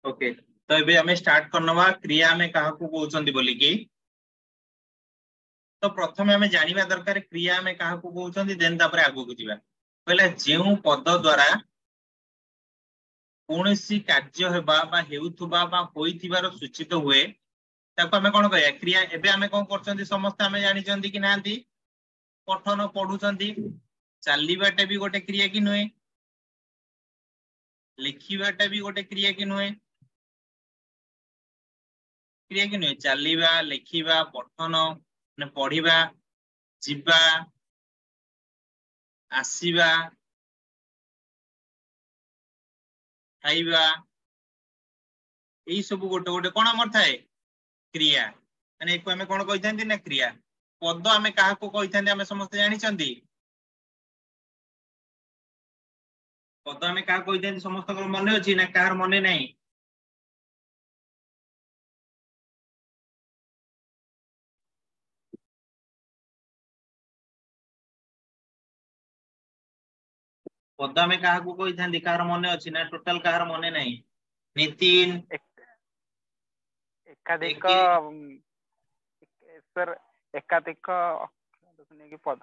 Okay तो एबे हमें स्टार्ट करनवा क्रिया में कहा को कहउछंदी बोली की। तो प्रथमे हमें जानिबा दरकार क्रिया में कहा को कहउछंदी देन तापर आगु को जिबा। कहला जेउ पद द्वारा कोनोसी कार्य हेबा बा हेउथुबा बा होइथिबार सूचित हुए ताको हमें कोन कहया क्रिया। एबे हमें कोन करछंदी समस्त हमें जानि चंदी कि नांती पठन पढुचंदी। चालीबाटे भी गोटे क्रिया कि नुहे, लिखिबाटा भी गोटे क्रिया कि नुहे, क्रिया कि नुहे। चालीबा लिखिबा पठन ने पढिबा जिबा आसीबा खाइबा एई सब गोटे गोटे कोन हमर थाए क्रिया। माने एको हमें कोन कहिथांती ना क्रिया। पद हमें काहा को कहिथांती हमें समस्त जानि चंदी। पद हमें काहा कहिथांती समस्त को मने अछि ना काहार मने नाही। पद हमें काहा को कहिथांती काहार मने अछि ना टोटल काहार मने नाही। नितिन एकाधिक सर एकाधिक की पद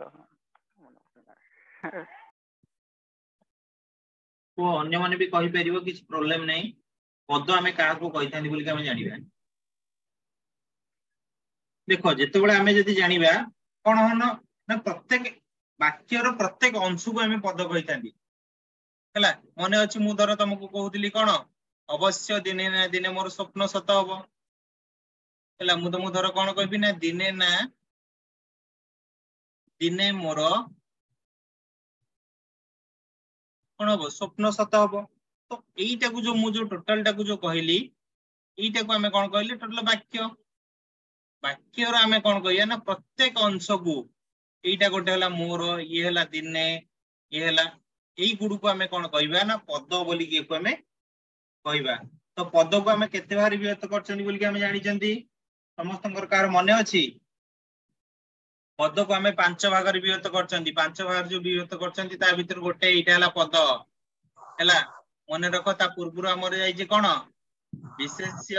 को अन्य माने भी कहि परिबो किछ प्रॉब्लम नाही। पद हमें काहा को कहिथांती बोली के हमें जानिबा। देखो जेतेबेले हमें जदि जानिबा कोन हन ना प्रत्येक वाक्यर प्रत्येक अंश को हमें पद कहिथांती हला। मने अछि मु धर तुमको कहउतली कोन अवश्य दिने ना दिने मोर स्वप्न सत हबो हला। मु तुमको धर कोन कहबी ना दिने ना दिने मोर कोन हबो स्वप्न सत हबो। तो एईटा को जो मु जो टोटल टा को जो कहली एईटा को हमें कोन कहली टोटल वाक्य। वाक्यर आमे कोन कहिया ना प्रत्येक अंश को एईटा गोटे हला मोर ये हला दिने ये हला एई गुडू को हमें कोन कहिबा ना पद बोली के को हमें कहिबा। तो पद को हमें केते बार विभक्त करछनी बोली के हमें जानि चंदी समस्तंकर कार मने अछि। पद को हमें पांच भाग रे विभक्त करछंती। पांच भाग जो विभक्त करछंती ता भीतर गोटे एईटा हला पद हला। मने रखो ता पूर्वरु हमर जाई जे कोन विशेष्य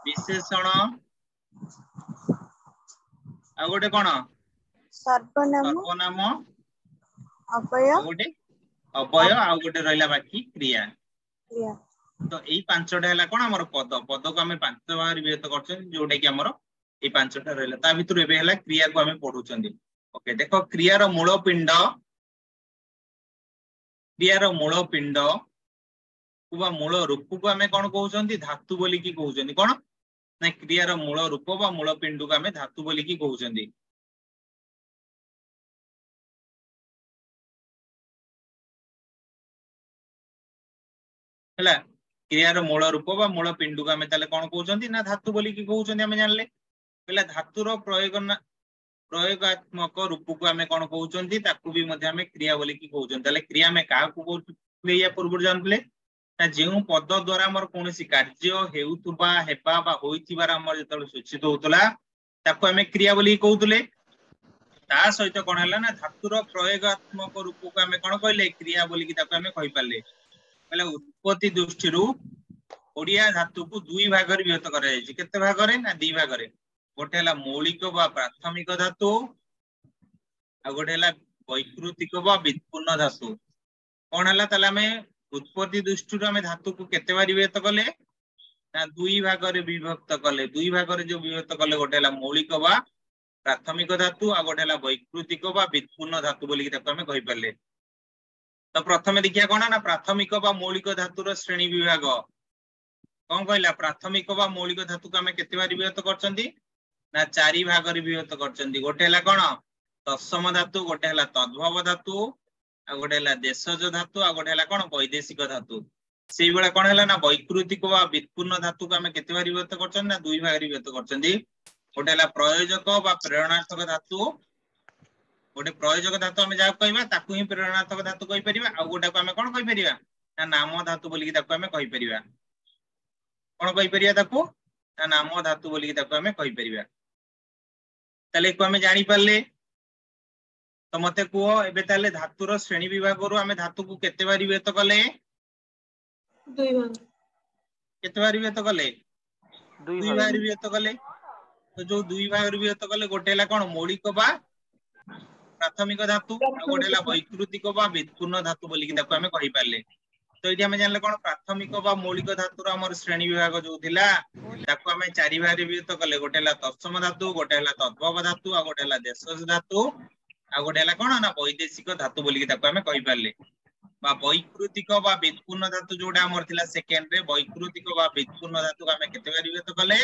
विशेषण आ गोटे कोन सर्वनाम अव्यय आ गोटे अव्यय आ गोटे रहला बाकी क्रिया। क्रिया तो एई पांचटा हला कोन हमर पद। पद को हमें पांच भाग रे विभक्त करछन जोटे कि हमर एई पांचटा रहला। ता भीतर एबे हला क्रिया को हमें पढुचंदी। ओके देखो क्रिया रो मूल पिंड बा मूल रूप को हमें कोन कहउचंदी धातु बोली की कहउचंदी कोन ना क्रिया रो मूल रूप बा मूल पिंड को हमें धातु बोली की कहउचंदी। हला क्रिया रो मूल रूप बा मूल पिंड को हमें ताले कोन कहउचंदी ना धातु बोली की कहउचंदी। हमें जानले पहला धातु रो प्रयोगात्मक रूप को हमें कोन कहउचंदी ताकू भी मध्ये हमें क्रिया बोली की कहउचंदी। ताले क्रिया में का को कहउचंदी या पूर्व जानले ना जेउ पद द्वारा हमर कोनोसी कार्य हेउतुबा हेबा बा होइथिबार हमर जतल सूचित होतला ताकू हमें क्रिया बोली कहउतले। ता सहित कोन हला ना धातु रो प्रयोगात्मक रूप को हमें कोन कहले क्रिया बोली की ताकू हमें कहि पाले। पहले उत्पत्ति दृष्टि रु ओडिया धातु को दुई भाग रे विभक्त करा जायछि। केते भाग रे ना दी भाग रे। गोटे हला मौलिक बा प्राथमिक धातु आ गोटे हला वैकृतिक बा व्युत्पन्न धातु। कोन हला तले हमें उत्पत्ति दृष्टि रु हमें धातु को केते बार विभक्त कले ना दुई भाग रे विभक्त कले। दुई भाग रे जो विभक्त कले गोटे हला मौलिक बा प्राथमिक धातु आ गोटे हला वैकृतिक बा व्युत्पन्न धातु बोली ताको हमें कहि पाले। तो प्रथमे देखिया कोन ना प्राथमिक बा मौलिक धातुर श्रेणी विभाग कोन कहला। प्राथमिक बा मौलिक धातु को हमें केते बार विभक्त करचंदी ना चारि भाग रे विभक्त करचंदी। गोटे हला कोन तत्सम धातु गोटे हला तद्भव धातु आ गोटे हला देशज धातु आ गोटे हला कोन वैदेशिक धातु। सेई बेला कोन हला ना वैकृतिक बा व्युत्पन्न धातु को हमें केते बार विभक्त करचंदी ना दुई भाग रे विभक्त करचंदी। गोटे हला प्रयोजक बा प्रेरणार्थक धातु गोटे प्रयोजक धातु हमें जा कहबा ताकू ही प्रेरणार्थक धातु कहि परिबा। आ गोटा को हमें कोन कहि परिबा ना नाम धातु बोली की ताकू हमें कहि परिबा। कोन कहि परिबा ताकू ना नाम धातु बोली की ताकू हमें कहि परिबा। ताले को हमें जानि पाले। तो मते कुओ एबे ताले धातुर श्रेणी विभाग रो हमें धातु को केते बार विभक्त कले दुई भाग केते भाग विभक्त कले दुई दुई भाग भाग विभक्त कले तो जो दुई भाग विभक्त कले गोटे हला कोन मौलिक बा प्राथमिक धातु आ गोटे हला वैकृतिक बा व्युत्पन्न धातु बोली कि ताको हमें कहि पारले तो ये आम जानले कौन प्राथमिक बा मौलिक धातुर आम श्रेणी विभाग जो थिला ताको हमें चारि भाग विभक्त कले गोटे हला तत्सम धातु गोटे हला तद्भव धातु आ गोटे हला देशज धातु आ गोटे हला कोन ना वैदेशिक धातु बोली कि ताको हमें कहि पारले बा वैकृतिक बा व्युत्पन्न धातु जोडा हमर थिला सेकेंड रे वैकृतिक बा व्युत्पन्न धातु हमें केते भाग विभक्त कले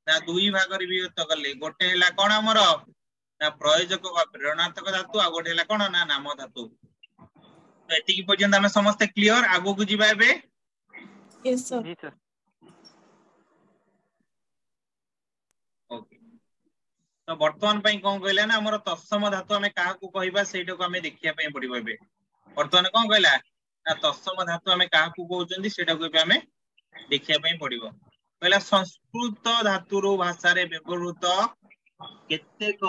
ना दुई भाग रे विभक्त कले गोटे हला कोन हमर ना प्रयोजक बा प्रेरणार्थक धातु आ गोटे हला कोन ना नाम धातु तो एतिकी पर्यंत हमें समस्त क्लियर आगो को जिबा एबे Yes, sir. जी सर ओके तो वर्तमान पई कोन कहला ना हमर तत्सम धातु हमें काहा को कहबा सेटा को हमें देखिया पई पड़िबो एबे वर्तमान कोन कहला ना तत्सम धातु हमें काहा को कहउचंदी सेटा को एबे हमें देखिया पई पड़िबो कहला संस्कृत धातु रो भाषा रे व्यवहृत केतेक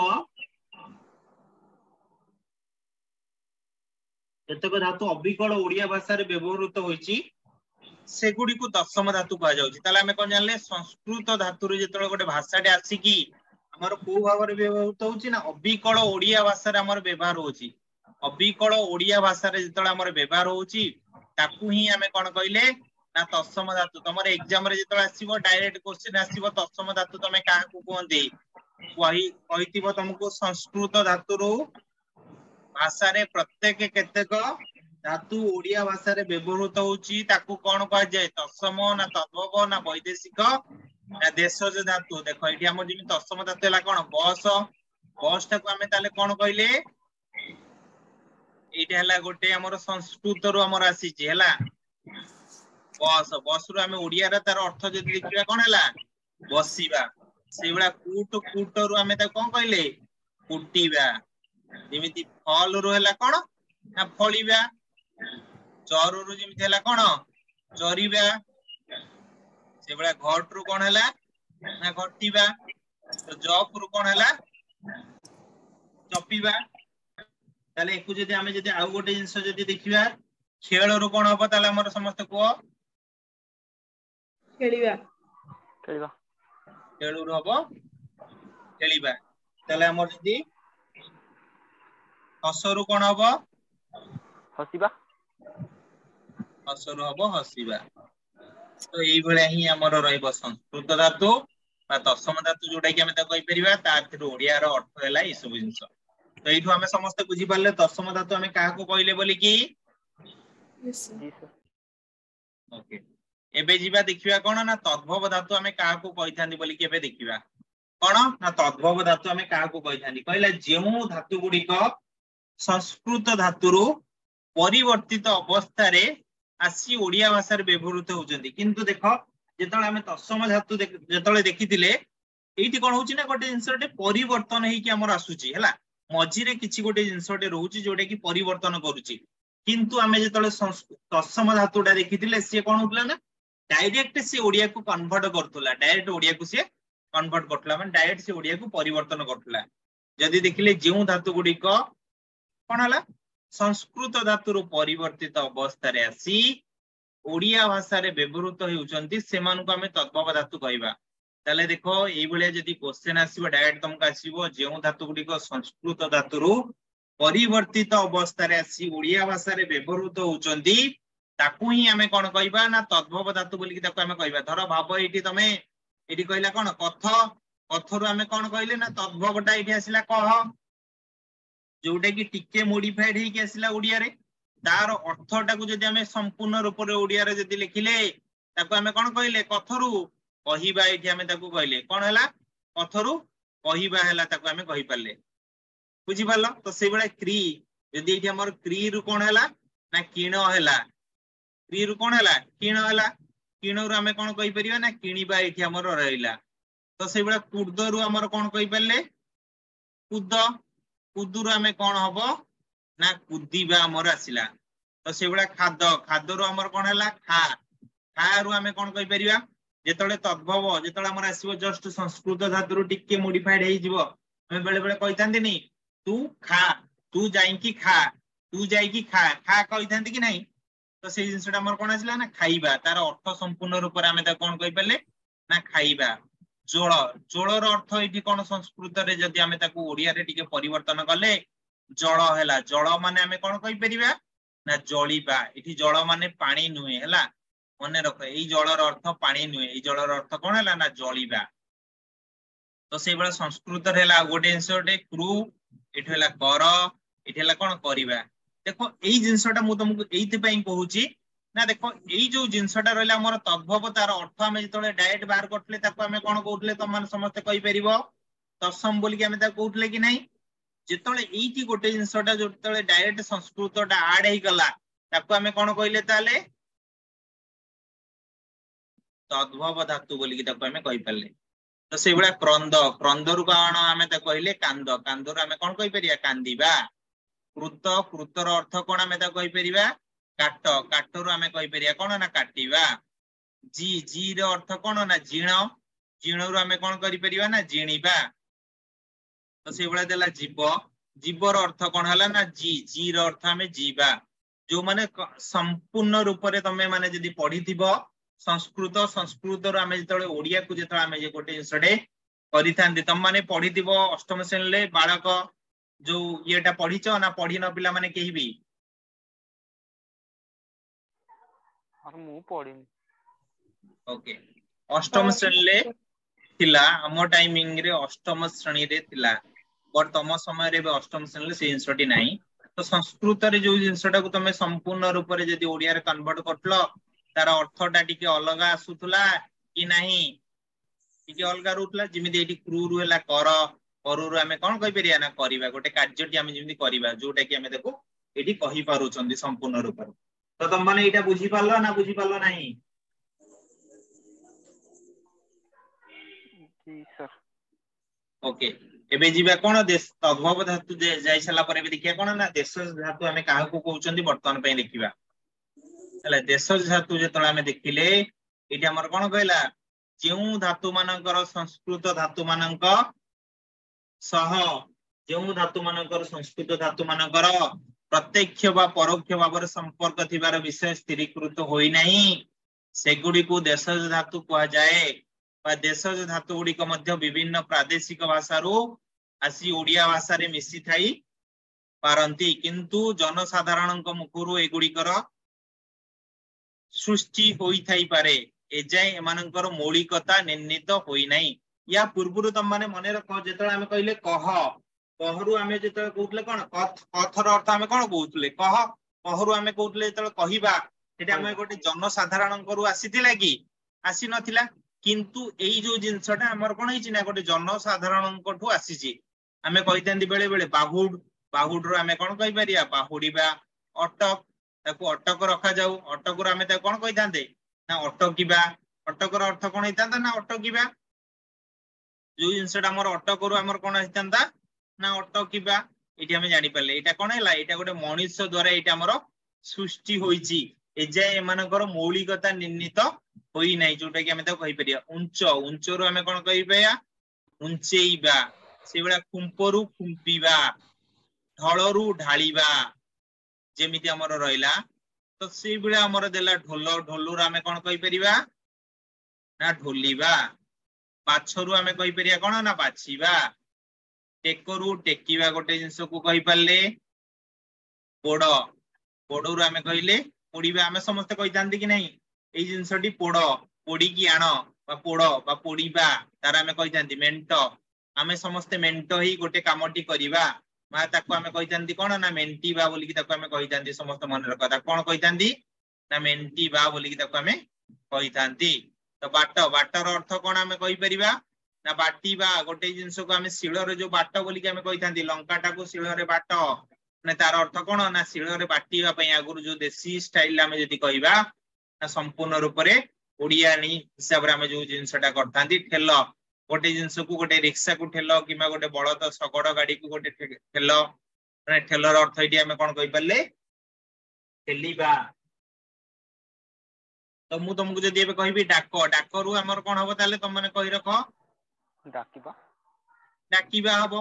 धातु अविकल ओडिया भाषा रे व्यवहृत होईची सेगुडी को दशम धातु कहा जाउची ताले हमें कोन जानले संस्कृत धातु रे जेतळे गोटे भाषाटे आसी की हमर को भाव रे व्यवहृत होउची ना अविकल ओडिया भाषा रे हमर व्यवहार होउची अविकल ओडिया भाषा रे जेतळे हमर व्यवहार होउची ताकू ही हमें कोन कइले ना तत्सम धातु तमर एग्जाम रे जेतळे आसीबो डायरेक्ट क्वेश्चन आसीबो तत्सम धातु तमे काहा को कोहंती कहितिबो तुमको संस्कृत धातु रो भाषा रे प्रत्येक केतेक धातु ओडिया भाषा रे व्यवहृत होउची ताकू कोन कह जाय तत्सम ना तद्भव ना वैदेशिक ना देशज धातु देखो एठी हमर जिमि तत्सम धातु हला कोन बस बस ताकू हमें ताले कोन कइले एठी हला गोटे हमर संस्कृत रो हमर आसीची हला बस बस रो हमें ओडिया रे तार अर्थ जदि देखिबा कोन हला बसीबा सेबला कूट रो हमें ता कोन कइले कुटीबा जेमिति फल रो हला कोन ना फळीबा चरू रो जेमिति हला कोन चरीबा सेबला घट रो कोन हला ना घटीबा तो जॉब रो कोन हला चपीबा ताले एकु जदि हमें जदि आउ गोटे जिंस जदि देखिबा खेल रो कोन हबो ताले हमर समस्त को खेलिबा खेलिबा खेलु रो हबो खेलिबा ताले हमर जदि हसरु कोन हबो हसिबा हसरु हबो हसिबा तो एई भले ही हमर रहइबो संस्कृत धातु बा तत्सम धातु जोटा कि हमें त कहि परिबा तार ओडिया रो अर्थ हैला ई सब जिंस तो एठु हमें समस्त बुझी पारले तत्सम धातु हमें काहा को कहले बोली कि Yes, sir. जी सर ओके एबे जीवा देखिबा कोन ना तद्भव धातु हमें काहा को कहिथांदी बोली कि एबे देखिबा कोन ना तद्भव धातु हमें काहा को कहिथांदी कहला जेउ धातु गुडी को संस्कृत धातु रो परिवर्तित अवस्था रे आसी ओडिया भाषा रे व्यवहृत होउचंदी किंतु देखो जेतळे हमें तत्सम धातु जेतळे देखितिले एठी कोन होउची ना गोटे जिंसटे परिवर्तन हेई कि हमर आसुची हला मझी रे किछि गोटे जिंसटे रहउची जोडे कि परिवर्तन करूची किंतु हमें जेतळे तत्सम धातुटा देखितिले से कोन होतला ना डायरेक्ट से ओडिया को कन्वर्ट करतला डायरेक्ट ओडिया को से कन्वर्ट करतला माने डायरेक्ट से ओडिया को परिवर्तन करतला जदि देखिले जेउ धातु गुडी को कोन हला संस्कृत धातु रो परिवर्तित अवस्था रे आसी ओडिया भाषा रे व्यवहृत हेउचंती सेमान को हमें तद्भव धातु कहबा ताले देखो एई भलिया जदि क्वेश्चन आसीबो डायरेक्ट तुमको आसीबो जेउ धातु गुडी को संस्कृत धातु रो परिवर्तित अवस्था रे आसी ओडिया भाषा रे व्यवहृत होउचंती ताकू ही हमें कोन कहबा ना तद्भव धातु बोली कि ताकू हमें कहबा धरो भाव एठी तमे एठी कहला कोन कथ कथरु हमें कोन कहले ना तद्भवटा एठी आसिला कह जोटा कि टिके मॉडिफाइड हे कि आसिला ओडिया रे तार अर्थटा को जदि हमें संपूर्ण रूप रे ओडिया रे जदि लिखिले ताकू हमें कोन कहले कथरु कहिबा एठी हमें ताकू कहले कोन हला कथरु कहिबा हला ताकू हमें कहि पारले बुझी पारलो तो से बेला क्री जदि एठी हमर क्री रु कोन हला ना किण हला क्री रु कोन हला किण हला किण रु हमें कोन कहि परिबा ना किणीबा एठी हमर रहइला तो से बेला कुर्द रु हमर कोन कहि पारले कुद कुदुरु हमें कोन हबो ना कुदीबा हमर आसिला तो से बेला खाद खाद रु हमर कोन हला खा खा रु हमें कोन कहि परिबा जेतळे तद्भव जेतळे हमर आसीबो जस्ट संस्कृत धातु रु टिके मॉडिफाइड हे जिवो हमें बेले बेले कहितांती नी तू खा तू जाई की खा खा कहितांती कि नहीं तो से जिनसटा हमर कोन आसिला ना खाइबा तार अर्थ संपूर्ण रूप रे हमें ता कोन कहि परले ना खाइबा जोळ जोळर अर्थ एठी कोन संस्कृत रे जदि हमें ताकू ओडिया रे टिके परिवर्तन करले जळ हैला जळ माने हमें कोन कहि परिबा ना जळीबा एठी जळ माने पानी नुहे हैला मने रख एई जळर अर्थ पानी नुहे एई जळर अर्थ कोन हैला ना जळीबा तो से बळा संस्कृत रे हैला गोटे जिनसटे क्रू एठी हैला कर एठी हैला कोन करिबा देखो एई जिनसटा मु तुमको एइति पई कहूची ना देखो एई जो जिनसटा रहला हमर तद्भव तार अर्थ हमें जतले डायरेक्ट बाहर करतले ताको हमें कोन कहउतले तुम माने समस्त कहि परिबो तत्सम बोली कि हमें ता कहउतले कि नहीं जतले एइति गोटे जिनसटा जतले डायरेक्ट संस्कृतटा ऐड हे गला ताको हमें कोन कहिले ताले तद्भव धातु बोली कि ताको हमें कहि परले तो से बळा क्रंद क्रंदरु काण हमें ता कहिले कांद कांदरु हमें कोन कहि परिया कांदीबा कृत कृतर अर्थ कोन हमें ता कहि परिबा काट काटरु हमें कहि परिया कोन ना काटिबा जी जी रो अर्थ कोन ना जीण जीणरु हमें कोन करि परिबा ना जीणीबा तो से बळा देला जीव जीवर अर्थ कोन हला ना जी जी रो अर्थ हमें जीवा जो माने संपूर्ण रूप रे तमे माने जदी पढिथिबो संस्कृत संस्कृत रो हमें जतले ओडिया को जतले हमें जे गोटे जिनसडे करिथांती तम माने पढिथिबो अष्टम श्रेणी ले बालक जो येटा पढिचो ना पढी न पिला माने केही भी मु पढिनी ओके अष्टम श्रेणी ले थिला हमो टाइमिंग रे अष्टम श्रेणी रे थिला बट तम समय रे अष्टम श्रेणी ले से जिनसटी नाही तो संस्कृत रे जो जिनसटा को तमे संपूर्ण रूप रे जदी ओडिया रे कन्वर्ट करतलो तार अर्थटा टिके अलगा आसुतला कि नाही टिके अलगा रुतला जिमिति एटी क्रू रु हला कर करूरु हमें कोन कहि परिया ना करिबा गोटे कार्यटी हमें जिमिति करिबा जोटा कि हमें देखो एटी कहि पारुचंदी संपूर्ण रूप रे तो तुम माने एटा बुझी पारलो ना बुझी पारलो नाही जी सर ओके एबे जीवा कोन देश तद्भव धातु जाई सला परे भी देखिया कोन ना देश धातु हमें काहा को कहउचंदी वर्तमान पे देखिबा हला देश धातु जेतला हमें देखिले एटी हमर कोन कहला जेउ धातु मानकर संस्कृत धातु मानक सह जेउ धातु मानकर संस्कृत धातु मानकर प्रत्यक्ष बा परोक्ष भाव संपर्क थिबार विषय स्थिरीकृत होई नाही सेगुडी को देश धातु कहा जाए बा देशज धातु गुड़िक मध्य विभिन्न प्रादेशिक भाषा रो आसी ओडिया भाषा रे मिसी थाई पारंती किंतु जनसाधारण मुखरु एगुड़िकर सृष्टि होई थाई पारे एजाय एमानकर मौलिकता निर्णीत होई नाही या पूर्वरु तुम माने मने रख जेतले हमें कहिले कह कहरु हमें जेतले कहउतले कोन कथर अर्थ हमें कोन कहउतले कह कहरु हमें कहउतले जेतले कहिबा एटा हमें गोटे जनसाधारण करु आसीतिला कि आसी नथिला किंतु एई जो जिनसटा हमर कोन हिची ना गोटे जनसाधारण कोठु आसीची हमें कहितंदी बेले बेले बाहुड बाहुड रो हमें कोन कहि परिया बाहुडीबा अटक ताको अटक रखा जाऊ अटक रो हमें ता कोन कहितांते ना अटकीबा अटक रो अर्थ कोन हितांता ना अटकीबा जो जिनसटा हमर अटक रो हमर कोन हितांता ना अटकीबा एठी हमें जानि परले एटा कोन हैला एटा गोटे मनुष्य द्वारा एटा हमर सृष्टि होईची एजाय एमानकर मौलिकता निर्णीत होई नाही जोटा कि हमें ता कहि परिया उंच उंच रो हमें कोन कहि पया उंचेइबा सेबळा खुंपरु खुंपीबा ढळरु ढाळीबा जेमिति हमर रहिला तो सेबळा हमर देला ढोल ढोलुर हमें कोन कहि परिबा ना ढोलीबा बाछरु हमें कहि परिया कोन ना बाछीबा टेकरु टेकीबा गोटे जिंस को कहि परले पोड़ पोड़रु हमें कहिले पोड़ीबा हमें समस्त कहि जानते कि नहीं एई जिंसटी पोड़ पोड़ी की आण बा पोड़ बा पोड़ीबा तार हमें कहि जानती मेंट हमें समस्त मेंट ही गोटे कामटी करिबा मा ताको हमें कहि जानती कोन ना मेंटीबा बोली कि ताको हमें कहि जानती समस्त मन रखता कोन कहि जानती ना मेंटीबा बोली कि ताको हमें कहि जानती तो बाट बाटर अर्थ कोन हमें कहि परिबा ना बाटीबा गोटे जिंस को हमें शिळ रे जो बाट बोली कि हमें कहि जानती लंकाटा को शिळ रे बाट ने तार अर्थ कोन ना शिळ रे बाटीबा पई आगुरु जो देसी स्टाइल हमें जदी कहिबा ना संपूर्ण रूप रे ओडियानी हिसाब रे हमें जो जिंसटा करथांती ठेल गोटे जिंस को गोटे रिक्शा को ठेल किबा गोटे बळद सगड गाड़ी को गोटे ठेल ने ठेलर अर्थ इडी हमें कोन कहि परले ठेलीबा तो मु तुमको जदी एबे कहिबी डाक डाकरु हमर कोन हबो ताले तुम माने कहि रखो डाकिबा डाकिबा हबो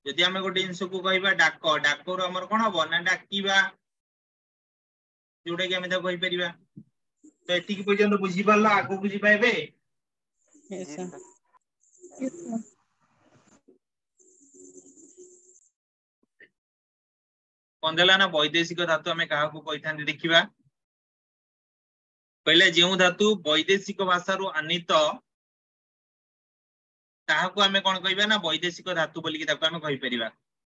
जदी हमें गोटे जिंस को कहिबा डाक डाकरु हमर कोन हबो ना डाकिबा जोटा कि आम कही परिबा। तो एतिक पर्यंत बुझी पारला, आगो बुझी पाइबे। Yes, जी sir. सर। Yes, sir. कौन देला ना वैदेशिक धातु आम क्या कही देखा। पहले जो धातु वैदेशिक भाषा आनीत ताहाको आमे कोन कहबा ना वैदेशिक धातु बोली ताको आमे कहि परिबा।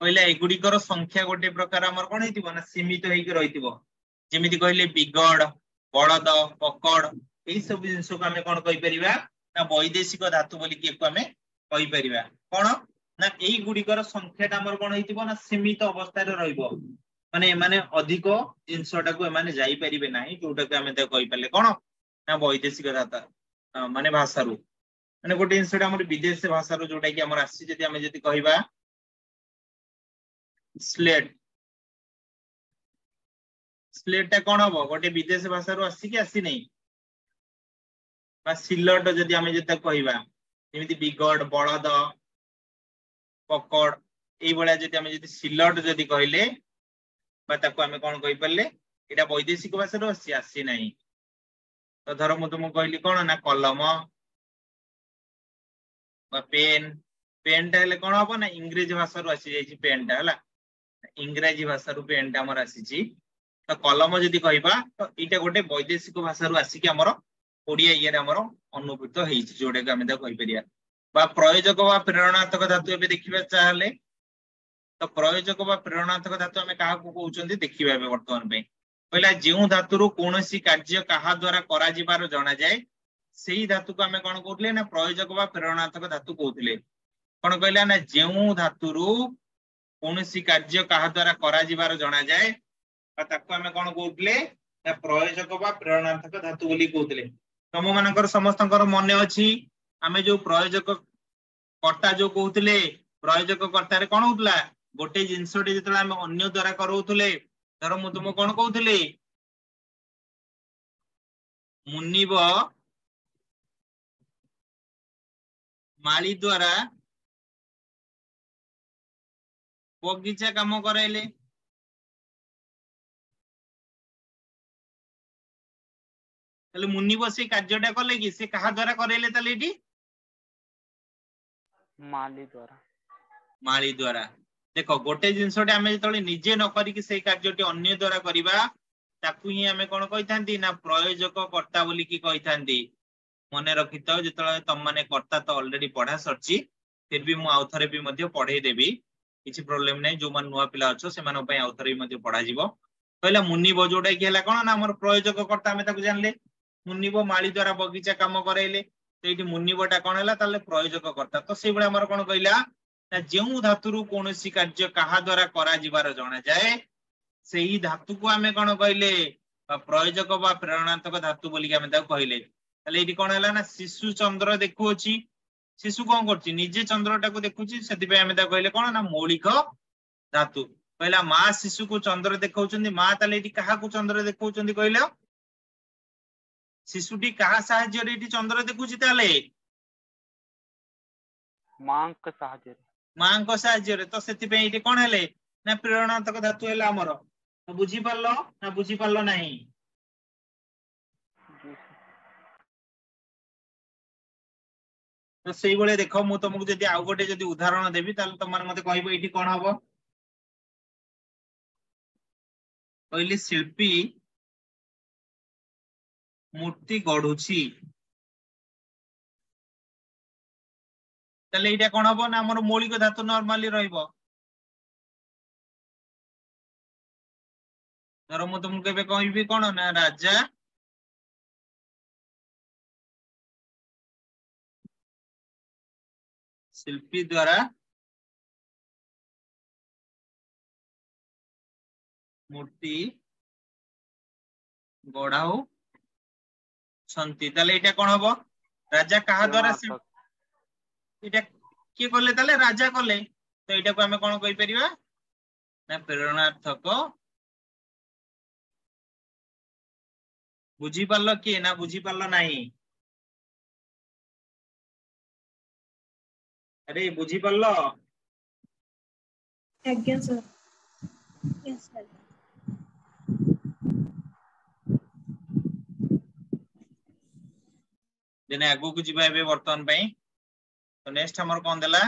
पहले एगुडीकर संख्या गोटे प्रकार हमर कोन हेतिबो ना सीमित हेकि रहितिबो। जेमिति कहले बिगड़, बळद, पकड़ एई सब जिंस को आमे कोन कहि परिबा ना वैदेशिक धातु बोली कि एको आमे कहि परिबा। कोन ना एई गुडीकर संख्याटा हमर कोन हेतिबो ना सीमित अवस्था रे रहिबो। माने अधिक जिंसटा को माने जाई परिबे नाही, जोटा कि आमे त कहि परले कोन ना वैदेशिक धातु माने भाषा रू माने गोटे जिनसटा हमर विदेश भाषा रो जोटा कि हमर आसी जति हमें जति कहबा स्लेट। स्लेट ता कोन हबो गोटे विदेश भाषा रो आसी कि आसी नै बा सिलट जति हमें जति कहबा जेमिति बिगड़, बळद, पकड़ एई बळा जति हमें जति सिलट जति कहले बा ताको हमें कोन कहि परले एटा वैदेशिक भाषा रो आसी नै। तो धर मु तुम कहली कोन ना कलम पेन। पेन टा हेले कोन हबो ना इंग्रजी भाषा रो आसी जाई छि पेन टा हला इंग्रजी भाषा रो पेन टा हमर आसी छि। तो कलम जदि कहबा तो इटा गोटे वैदेशिक भाषा रो आसी कि हमर ओडिया इयर हमर अनुभूत हेइ छि जोडे के हमें ता कहि परिया। बा प्रयोजक बा प्रेरणात्मक धातु एबे देखिबा चाहले तो प्रयोजक बा प्रेरणात्मक धातु हमें काहा को कहउचंदी देखिबा एबे वर्तमान पे। पहिला जेउ धातु रो कोनोसी कार्य काहा द्वारा करा जिबार जणा जाय सेही धातु को हमें कोन कहउतले ना प्रयोजक बा प्रेरणात्मक धातु कहउतले। कोन कहला ना जेउ धातु रो कोनोसी कार्य काहा द्वारा करा जिबार जणा जाय ताको हमें कोन कहउतले ना प्रयोजक बा प्रेरणात्मक धातु बोली कहउतले। तम मानकर समस्तकर मने अछि हमें जो प्रयोजक कर्ता जो कहउतले प्रयोजक कर्ता रे कोन होतला गोटे जिंसटी जतला हमें अन्य द्वारा करउतले। धर मु तुम कोन कहउतले मुनिब माली द्वारा बगीचा काम कराइले। ताले मुनिब से कार्यटा कले कि से कहा द्वारा कराइले ताले एटी माली द्वारा। माली द्वारा। देखो गोटे जिंसटे हमें जतले निजे न करी कि से कार्यटी अन्य द्वारा करिबा ताकू ही हमें कोन कहिथांती ना प्रयोजक कर्ता बोली कि कहिथांती। मने रखितो जतले तम माने कर्ता तो ऑलरेडी पढ़ा सरची फिर भी मु आउथरे भी मध्ये पढ़ाई देबी किछि प्रॉब्लम नै। जो मन नुवा पिला अछो से मानो पय आउथरे भी मध्ये पढ़ा जिवो। कहला मुनिब जोटा कि हला कोन ना हमर प्रयोजक कर्ता हमें ताकू जानले मुनिब माली द्वारा बगीचा काम कराइले तो एठी मुनिबटा कोन हला ताले प्रयोजक कर्ता। तो सेइ बळे हमर कोन कहिला ना जेउ धातुरु कोनोसी कार्य काहा द्वारा करा जिबार जणा जाय सेही धातु को हमें कोन कहिले प्रयोजक बा प्रेरणात्मक धातु बोली कि हमें ताकू कहिले। ताले एठी कोन हला ना शिशु चंद्र देखु अछि शिशु कोन करछि निजे चंद्रटा को देखुछि सेति पे हमें ताकू कहिले कोन ना मौलिक धातु। कहला मां शिशु को चंद्र देखौचंदी मां ताले एठी काहा को चंद्र देखौचंदी कहिलो शिशुटी काहा साहाय्य रे एठी चंद्र देखुछि ताले मांक साहाय्य मां को साहाय्य रे। तो सेति पे एठी कोन हेले ना प्रेरणात्मक धातु हेला हमर। तो बुझी पारलो ना बुझी पारलो नाही। तो सेही बळे देखो मु तुमको जदी आउ गोटे जदी उदाहरण देबी ताले तमन मते कहबो एठी कोन हबो। कहली शिल्पी मूर्ति गढुछि ताले एटा कोन हबो ना हमर मौलिक धातु नॉर्मली रहइबो। धर मु तुमको केबे कहबी कोन ना राजा शिल्पी द्वारा मूर्ति गढ़ाऊ छंती ताले एटा कोन हबो राजा काहा द्वारा से प्रेरणात्मक। एटा के करले ताले राजा करले। तो एटा को हमें कोन कहि परिबा ना प्रेरणार्थक। बुझी पारलो कि ना बुझी पारलो नाही। अरे बुझी पारलो Again, sir. Yes, sir. जेने आगु को जिबा एबे वर्तमान पई तो नेक्स्ट हमर कोन देला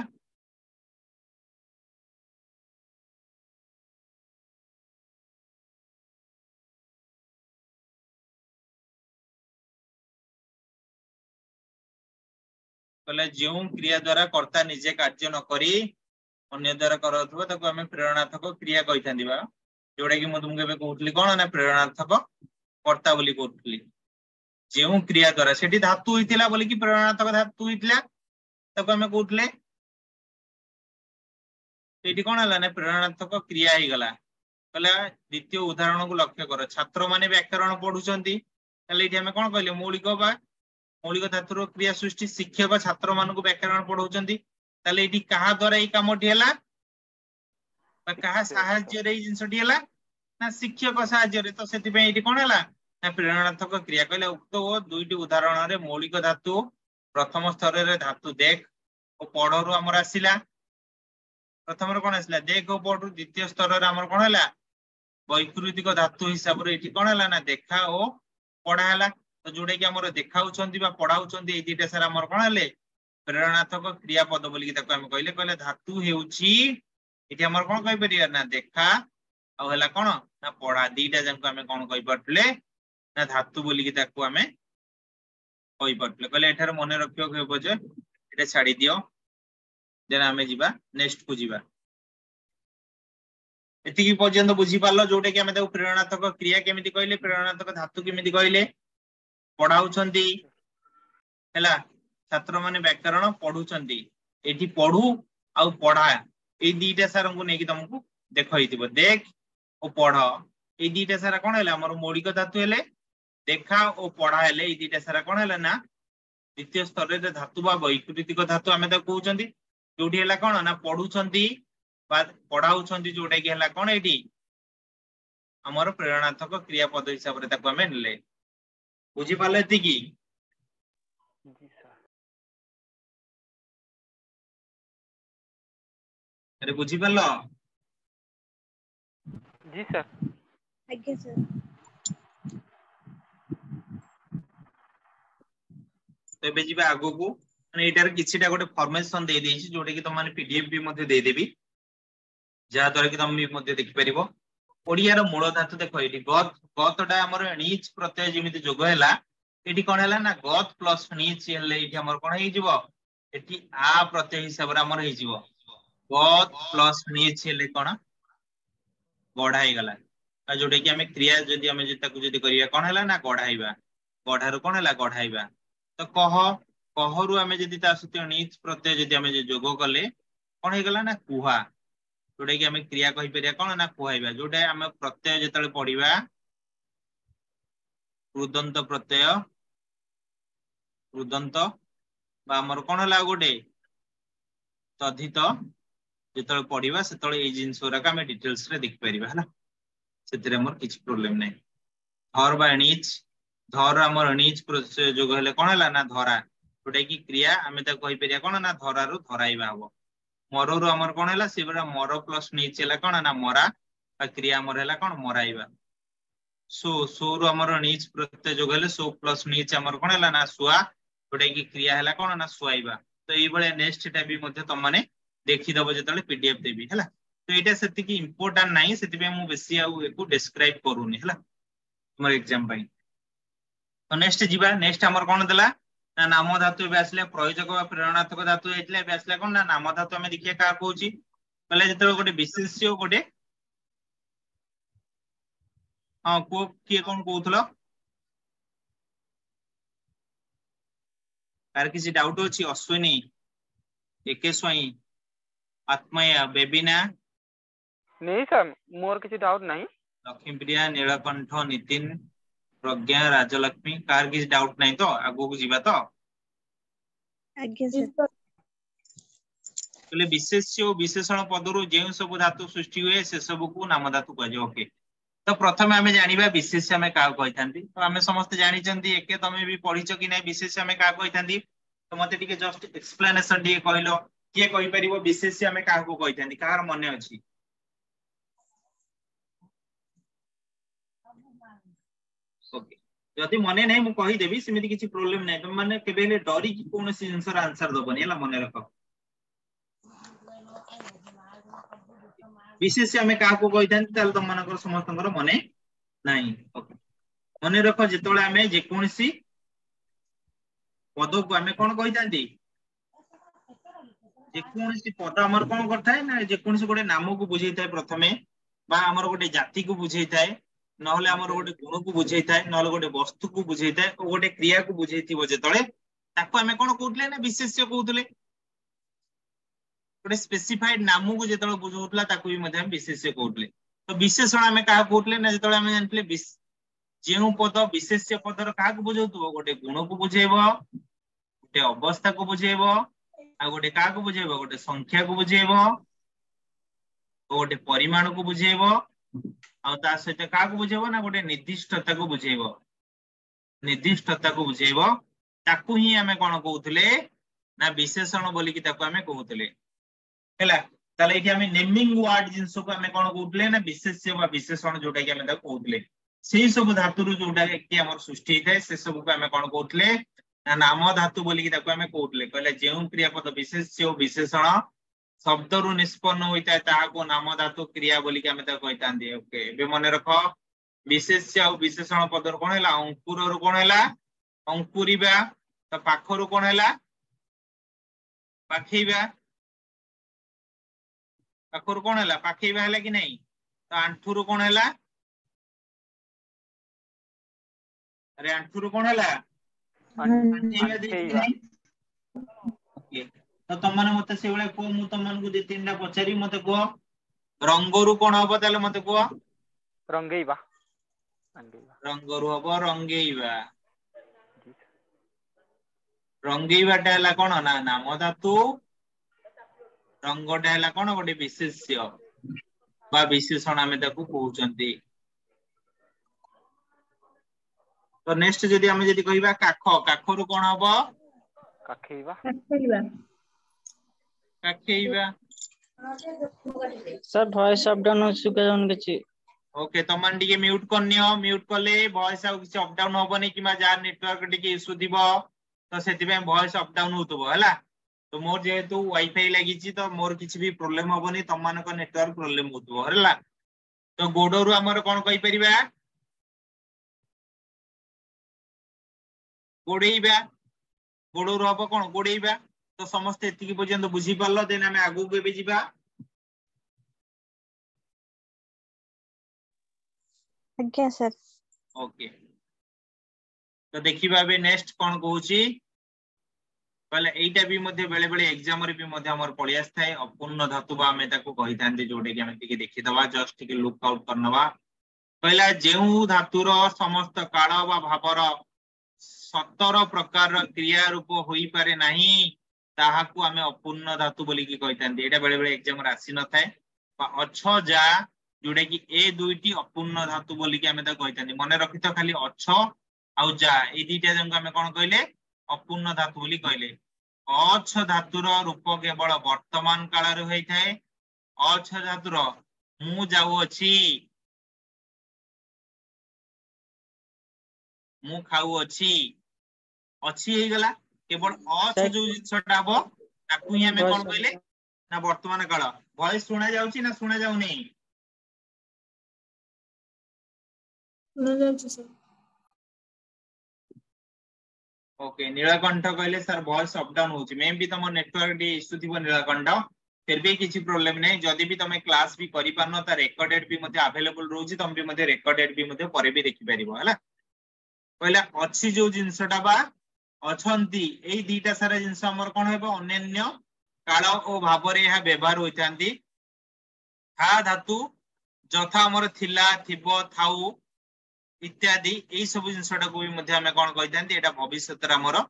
कहले जेउ क्रिया द्वारा कर्ता निजे कार्य न करी अन्य द्वारा करथबो ताको हमें प्रेरणात्मक क्रिया कहिथांदी बा जोडा कि म तुमके एबे कहउतली कोन ना प्रेरणात्मक कर्ता बोली कहउतली जेउ क्रिया द्वारा सेठी धातु हितिला बोली कि प्रेरणात्मक धातु हितिला ताको हमें कहउतले सेठी कोन हला ना प्रेरणात्मक क्रिया ही गला कहला द्वितीय उदाहरण को लक्ष्य कर छात्र माने व्याकरण पढुचंती तले इठी हमें कोन कहले मौलिक धातुर क्रिया सृष्टि शिक्षक छात्र मान को व्याकरण पढ़ाउचंती ताले इठी कहा द्वारा ई कामटी हला बा कहा सहाय्य रे जिंसटी हला ना शिक्षक सहाय्य रे तो सेति पे इठी कोन हला ना प्रेरणात्मक क्रिया कहले उक्त दुईटी उदाहरण रे मौलिक धातु प्रथम स्तर रे धातु देख और पढ़रू हमर आसिला प्रथम रे कोन आसिला देख और पढ़रू द्वितीय स्तर रे हमर कोन हला वैकृतिक धातु हिसाब रे इठी कोन हला ना देखा और पढ़ा हला तो जोडे कि हमर देखाउछंती बा पढाउछंती ए दिटा सारा हमर कोन हले प्रेरणात्मक क्रियापद बोली कि ताको हम कहले धातु हेउची एठी हमर कोन कहि परिया ना देखा आ हला कोन ना पढा दिटा जंको हम कोन कहि पटले ना धातु बोली कि ताको हम कहि पटले कहले एठार मने रखियो हेबो जे एटा छाडी दियो जेना हम जिबा नेक्स्ट को जिबा एति कि पर्यंत बुझी पालो जोडे कि हम ताको प्रेरणात्मक क्रिया केमिति कहले प्रेरणात्मक धातु केमिति कहले पढ़ाउछंती हैला छात्र माने व्याकरण पढुछंती एठी पढु आ पढा ए दीटा सारा को नेकी तुमको देखैतिबो देख ओ पढ ए दीटा सारा कोन हैला हमर मौलिक धातु हेले देखा ओ पढा हेले ए दीटा सारा कोन हैला ना द्वितीय स्तर रे धातु बा वैकृतिक धातु हमें त कहउछंती जोडी हैला कोन ना पढुछंती बा पढाउछंती जोडा कि हैला कोन एठी हमर प्रेरणात्मक क्रियापद हिसाब रे ताको हमें ले बुझी पाले एति की जी सर अरे बुझी पालो जी सर आगे सर तो एबे जिबा आगो को माने एटार किछिटा गोटे फॉर्मेशन दे देछि जोटे कि तुम माने पीडीएफ भी मध्ये दे देबी जा द्वारा कि तुम भी मध्ये देखि परिबो ओडिया रो मूल धातु देखो एठी गत गतटा हमर नीच प्रत्यय जेमिति जोग हैला एठी कोन हैला ना गत प्लस नीच हेले एठी हमर कोन हे जिवो एठी आ प्रत्यय हिसाब रे हमर हे जिवो गत प्लस नीच हेले कोन गढाई गला आ जोटे कि हमें क्रिया जदी हमें जताको जदी करिया कोन हैला ना गढाईबा गढारो कोन हैला गढाईबा तो कह कहरु हमें जदी ता सत्य नीच प्रत्यय जदी हमें जोग कले कोन हे गला ना कुहा जोटे कि हमें क्रिया कहि परिया कोन ना कुहाइबा जोटे हमें प्रत्यय जतले पढिबा रुदंत प्रत्यय रुदंत बा हमर कोन हला गोटे तद्धित जतले पढिबा सेतले ए जिंसोरा का हमें डिटेल्स रे देख परिबा हला सेतरे हमर किछ प्रॉब्लम नै धर बा नीच धर हमर नीच प्रत्यय जोग हले कोन हला ना धरा जोटे कि क्रिया हमें त कहि परिया कोन ना धरारु धराइबा हबो मररु हमर कोन हला सेबरा मर प्लस नीच हला कोन ना मरा आ क्रिया हमर हला कोन मराइबा सो रु हमर नीच प्रत्यय जोग हले सो प्लस नीच हमर कोन हला ना सुआ जोटे कि क्रिया हला कोन ना सुआइबा तो एई बळे नेक्स्ट टा भी मध्ये त माने देखि दबो जतले पीडीएफ देबी हला तो एटा सेति कि इंपोर्टेंट नाही सेति पे मु बेसी आ एको डिस्क्राइब करूनी हला हमर एग्जाम पई तो नेक्स्ट जीवा नेक्स्ट हमर कोन देला ना नाम धातु बे आसले प्रयोजक बा प्रेरणात्मक धातु हेतले बे आसले कोन ना नाम धातु हमें देखिया का कहूची पहले जते गोटे विशेष्य गोटे हां को के कोन कहउथलो कार किसी डाउट अछि अश्विनी एकेस्वई आत्मया बेबिना नहीं सर मोर किसी डाउट नहीं लक्ष्मीप्रिया नीलकंठ नितिन प्रज्ञा राजलक्ष्मी कार किसी डाउट नहीं तो आगो को जीवा तो आगे सर पहले विशेष्य और विशेषण पदरु जेउ सब धातु सृष्टि हुए से सब को नाम धातु कहजे ओके तो प्रथम हमें जानिबा विशेष्य हमें का कहिथांती तो हमें समस्त जानि चंती एके तमे भी पढिचो कि नै विशेष्य हमें का कहिथांती तो मते टिके जस्ट एक्सप्लेनेशन टिके कहिलो के कहि परिबो विशेष्य हमें का को कहिथांती कार मने अछि ओके जदि मने नहीं मु कहि देबी सेमिति किछि प्रॉब्लम नहीं तुम माने केबेले डरी कि कोनोसी जिंसर आंसर दबनी हला मने रख विशेष हमें का को कहिथान ताल तुम मानकर समस्तकर मने नहीं ओके मने रख जेतोले हमें जे कोनोसी पद को हमें कोन कहिथांती जे कोनोसी पद हमर कोन करथाय ना जे कोनोसी गोटे नाम को बुझेइथाय प्रथमे बा हमर गोटे जाति को बुझेइथाय नहले हमर गोटे गुण को बुझेइथाय नहले गोटे वस्तु को बुझेइथाय ओ गोटे क्रिया को बुझेइथिबो जेतळे ताको हमें कोन कहउतले ना विशेष्य कहउतले गोटे स्पेसिफाइड नाम को जेतळे बुझौतला ताको भी मध्ये हम विशेष्य कहउतले तो विशेषण हमें का कहउतले ना जेतळे हमें जानतले जेउ पद विशेष्य पदर का को बुझौतबो गोटे गुण को बुझेइबो गोटे अवस्था को बुझेइबो आ गोटे का को बुझेइबो गोटे संख्या को बुझेइबो गोटे परिमाण को बुझेइबो आ ता सहित का को बुझेइबो ना गोटे निर्दिष्टता को बुझेइबो निर्दिष्टता को बुझेइबो ताकू ही हमें कोन कहउतले ना विशेषण बोली कि ताकू हमें कहउतले हैला ताले एठी हमें नेमिंग वर्ड जिंस को हमें कोन कहउतले ना विशेष्य बा विशेषण जोटा कि हमें ताकू कहउतले सेही सब धातु रु जोटा कि हमर सृष्टि थाए से सब को हमें कोन कहउतले ना नाम धातु बोली कि ताकू हमें कहउतले कहले जेउ क्रियापद विशेष्य और विशेषण शब्द रु निष्पन्न होइता ता को नाम धातु क्रिया बोली कि हमें ता कहितांदी ओके बे मने रखो विशेष्य और विशेषण पद कोन हैला अंकुर रु कोन हैला अंकुरिबा तो पाखरु कोन हैला पाखैबा पाखरु कोन हैला पाखैबा हैला कि नहीं तो आंठुरु कोन हैला अरे आंठुरु कोन हैला पाखैबा दे कि नहीं ओके तो तुम माने मते से बेले को मु तुम मन को दे तीनटा पचारी मते को रंगरु कोन हबो ताले मते को रंगेइबा रंगरु हबो रंगेइबा रंगेइबाटा हला कोन ना नाम धातु रंगटा हला कोन गोटे विशेष्य बा विशेषण हमें ताकू कहउचंती तो नेक्स्ट जदी हमें जदी कहिबा काख काखरु कोन हबो काखैबा काखैबा सर वॉइस अप डाउन हो सुका जन किछि ओके तमन टिके म्यूट करनियो म्यूट करले वॉइस आ किछि अप डाउन होबो नै किमा जार नेटवर्क टिके इशू दिबो तो सेति में वॉइस अप डाउन होतबो हला तो मोर जेहेतु वाईफाई लागि छि तो मोर किछि भी प्रॉब्लम होबो नै तमन को नेटवर्क प्रॉब्लम होतबो हला तो गोडोरु हमर कोन कहि परिबा गोडेइबा गोडोरु हबो कोन गोडेइबा तो समस्त एतिकी पर्यंत बुझी पारलो देन हमें आगु केबे जिबा आज्ञा सर ओके तो देखिबा बे नेक्स्ट कोन कहूची पहले एटा भी मध्ये बेले बेले एग्जाम रे भी मध्ये हमर पळि आस्थाय अपूर्ण धातु बा हमें ताको कहितांती जोडे कि हमें टिके देखि दबा जस्ट टिके लुक आउट करनवा पहला जेउ धातुर समस्त काल बा भाबर 17 प्रकार क्रिया रूप होई पारे नाही ताहाकू हमें अपूर्ण धातु बोली कि कहितांती एटा बेले बेले एग्जाम रे आसी न थाए बा अछ जा जोडे कि ए दुईटी अपूर्ण धातु बोली कि हमें ता कहितांती मने रखि तो खाली अछ आउ जा ए दीटा जंग हमें कोन कहले अपूर्ण धातु बोली कहले अछ धातुर रूप केवल वर्तमान काल रे होई थाए अछ धातुर मु जाऊ अछि मु खाऊ अछि हे गला केवल अछ जो जिंसटा हबो ताकू ही हमें कोन कहले ना वर्तमान काल वॉइस सुना जाउची ना सुना जाउ नै सुना जाउची सर ओके नीलकंठ कहले सर वॉइस अप डाउन होची मे भी तम नेटवर्क डी इशू थिबो नीलकंठ फिर भी किछि प्रॉब्लम नै जदी भी तमे क्लास भी करि पारनो त रिकॉर्डेड भी मध्ये अवेलेबल रहउची तम भी मध्ये रिकॉर्डेड भी मध्ये परे भी देखि परिबो हला पहिला अछि जो जिंसटा बा अछंती एई दीटा सारा जिंस हमर कोन हेबो अन्यन्य काल ओ भाबरे यह व्यवहार होइतांती हा धातु जथा हमर थिला थिबो थाउ इत्यादि एई सब जिंसटा को भी मध्ये हमें कोन कहितांती एटा भविष्यत रे हमर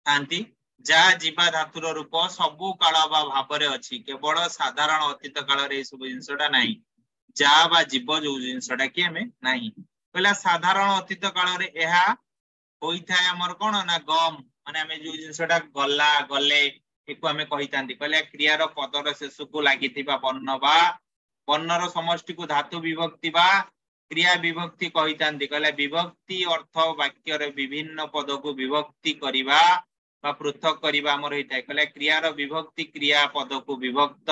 थांती जा जीवा धातुर रूप सबु काल बा भाबरे अछि केवल साधारण अतीत काल रे सब जिंसटा नाही जा बा जीव जो जिंसटा कि हमें नाही पहिला साधारण अतीत काल रे एहा होई थाए हमर कोन ना गम माने हमें जो जिंसटा गल्ला गले एको हमें कहितांती कहले क्रिया रो पदर शेष को लागिथिबा वर्ण बा वर्णर समष्टि को धातु विभक्ति बा क्रिया विभक्ति कहितांती कहले विभक्ति अर्थ वाक्य रे विभिन्न पद को विभक्ति करिबा बा पृथक करिबा हमर होइताय कहले क्रिया रो विभक्ति क्रिया पद को विभक्त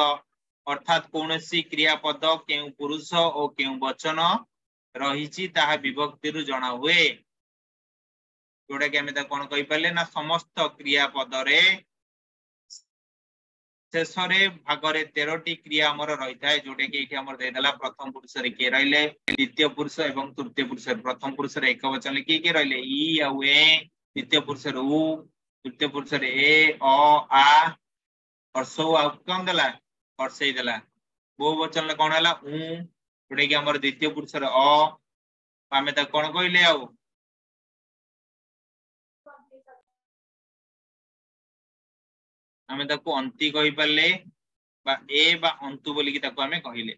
अर्थात कोनोसी क्रिया पद केउ पुरुष और केउ वचन रहिछि ताहा विभक्ति रु जणा हुए जोडा के हमें कोन कहि परले ना समस्त क्रिया पद रे शेषरे भागरे 13टी क्रिया हमर रहिताय जोटे कि एठी हमर देदला प्रथम पुरुष रे के रहले द्वितीय पुरुष एवं तृतीय पुरुष प्रथम पुरुष रे एक वचन के रहले ई आ ए द्वितीय पुरुष रे उ तृतीय पुरुष रे ए अ आ और सो आ कोन देला और सही देला बहुवचन ले कोन हला उ जोटे कि हमर द्वितीय पुरुष रे अ हमें त कोन कहिले आ हमें ताको अंति कहि परले बा ए बा अंतु बोली कि ताको हमें कहिले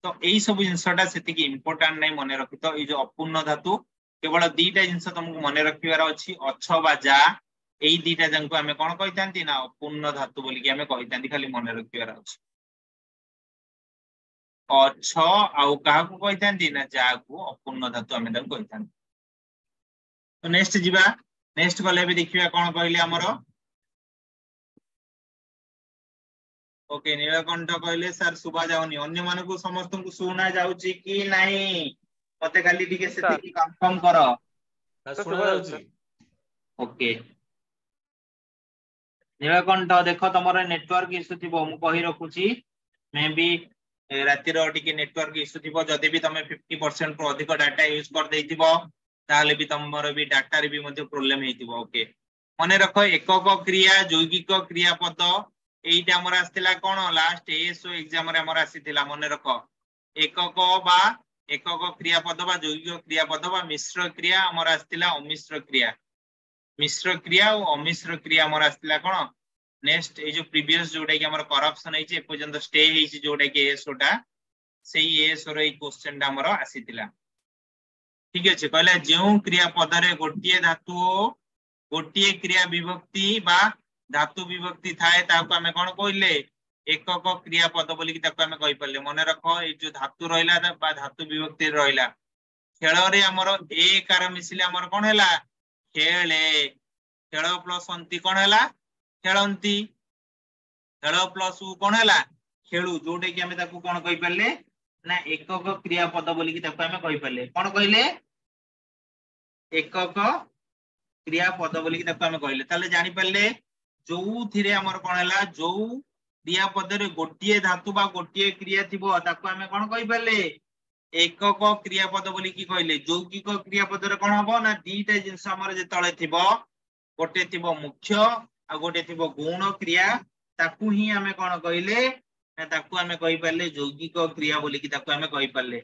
तो एई सब जिंसटा सेति कि इंपोर्टेंट नै मने रखि तो ए जो अपूर्ण धातु केवल दीटा जिंस तुमको मने रखिवार अछि अछ बा जा एई दीटा जंको हमें कोन कहितांती ना अपूर्ण धातु बोली कि हमें कहितांती खाली मने रखिवार अछि अछ आउ काहा को कहितांती ना जा को अपूर्ण धातु हमें ताको कहितांती तो नेक्स्ट जीवा नेक्स्ट गले भी देखिबा कोन कहिले हमरो ओके नीलकंठ कहले सर सुबा जाउनी अन्य माने को समस्त को सुना जाउची कि नाही मते खाली ठीक से कि कंफर्म करो सुना जाउची ओके नीलकंठ देखो तमरे नेटवर्क इशू थिबो मु कहि रखुची मे बी राति रो टिके नेटवर्क इशू थिबो जदि भी तमे 50% pro अधिक डाटा यूज कर देथिबो ताले भी तमरे भी डाटा रे भी मध्ये प्रॉब्लम हेतिबो ओके मने रखो एकक क्रिया यौगिक क्रिया पद एइटा हमर आस्तिला कोन लास्ट एसओ एग्जाम रे हमर आसीतिला मने रखो एकक क्रिया पद बा यौगिक क्रिया पद बा मिश्र क्रिया हमर आस्तिला अमिश्र क्रिया और अमिश्र क्रिया हमर आस्तिला कोन नेक्स्ट ए जो प्रीवियस जोडा कि हमर करप्शन है जे पर्यंत स्टे हेछि जोडा कि एसओटा सेही एसओ रे क्वेश्चन दा हमर आसीतिला ठीक अछि कहले जेउ क्रिया पद रे गोटिए धातु गोटिए क्रिया विभक्ति बा धातु विभक्ति थाए ताको हमें कोन कहले एकक क्रिया पद बोली कि ताको हमें कहि परले मने रखो ए जो धातु रहला बा धातु विभक्ति रहला खेल रे हमर ए कार मिसिले हमर कोन हैला खेले खेल प्लस अंति कोन हैला खेलंती खेल प्लस उ कोन हैला खेलु जोटे कि हमें ताको कोन कहि परले ना एकक क्रिया पद बोली कि ताको हमें कहि परले कोन कहले एकक क्रिया पद बोली कि ताको हमें कहले ताले जानि परले जो थिरे हमर कोन हैला जो क्रिया पद रे गोटिए धातु बा गोटिए क्रिया थिबो ताको हमें कोन कहि परले एकक क्रिया पद बोली कि कहले यौगिक क्रिया पद रे कोन हबो ना दीटा जिंस हमर जे तळे थिबो गोटे थिबो मुख्य आ गोटे थिबो गुण क्रिया ताकू ही हमें कोन कहले ना ताकू हमें कहि परले यौगिक क्रिया बोली कि ताकू हमें कहि परले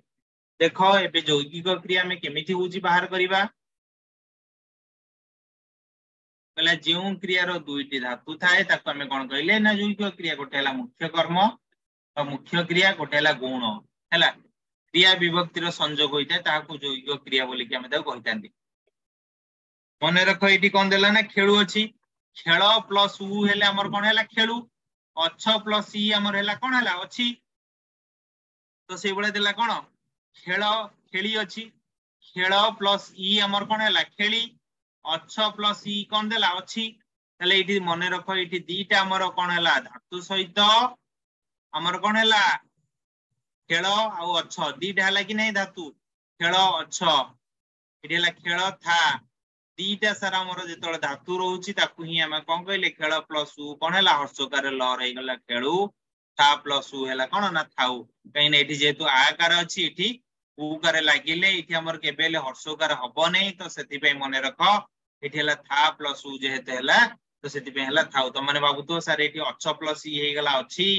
देखो एबे यौगिक क्रिया में केमिति होउची बाहर करिबा कहला जेउ क्रिया रो दुईटी धातु थाए ताको हमें कोन कहले ना यौगिक क्रिया गोटे हला मुख्य कर्म और मुख्य क्रिया गोटे हला गुण हैला क्रिया विभक्ति रो संयोग होइता ताको यौगिक क्रिया बोली कि हमें ताको कहितांती मने रखो एठी कोन देला ना खेलु अछि खेल प्लस उ हेले हमर कोन हैला खेलु अछ प्लस ई हमर हैला कोन हैला अछि तो से बळे देला कोन खेल खेली अछि खेल प्लस ई हमर कोन हैला खेली अछ प्लस ई कोन देला अछि तले एठी मने रखो एठी दीटा हमर कोन हैला धातु सहित हमर कोन हैला खेल आ अछ दीटा हैला कि नै धातु खेल अछ एठी हैला खेल था दीटा सारा हमर जेतले धातु रहउची ताकू ही हम कोन कहले खेल प्लस उ कोन हैला हर्षकार ल रहि गला खेलु था प्लस उ हैला कोन ना थाउ कहीं नै एठी जेतु आकार अछि एठी उ करे लागिले एठी हमर केबेले हर्षकार हबो नै तो सेति पे मने रखो एठी हला था प्लस उ जेहेते हला तो सेति पे हला थाउ तो माने बाबू तो सारे एठी अछ प्लस ई हे गला अछि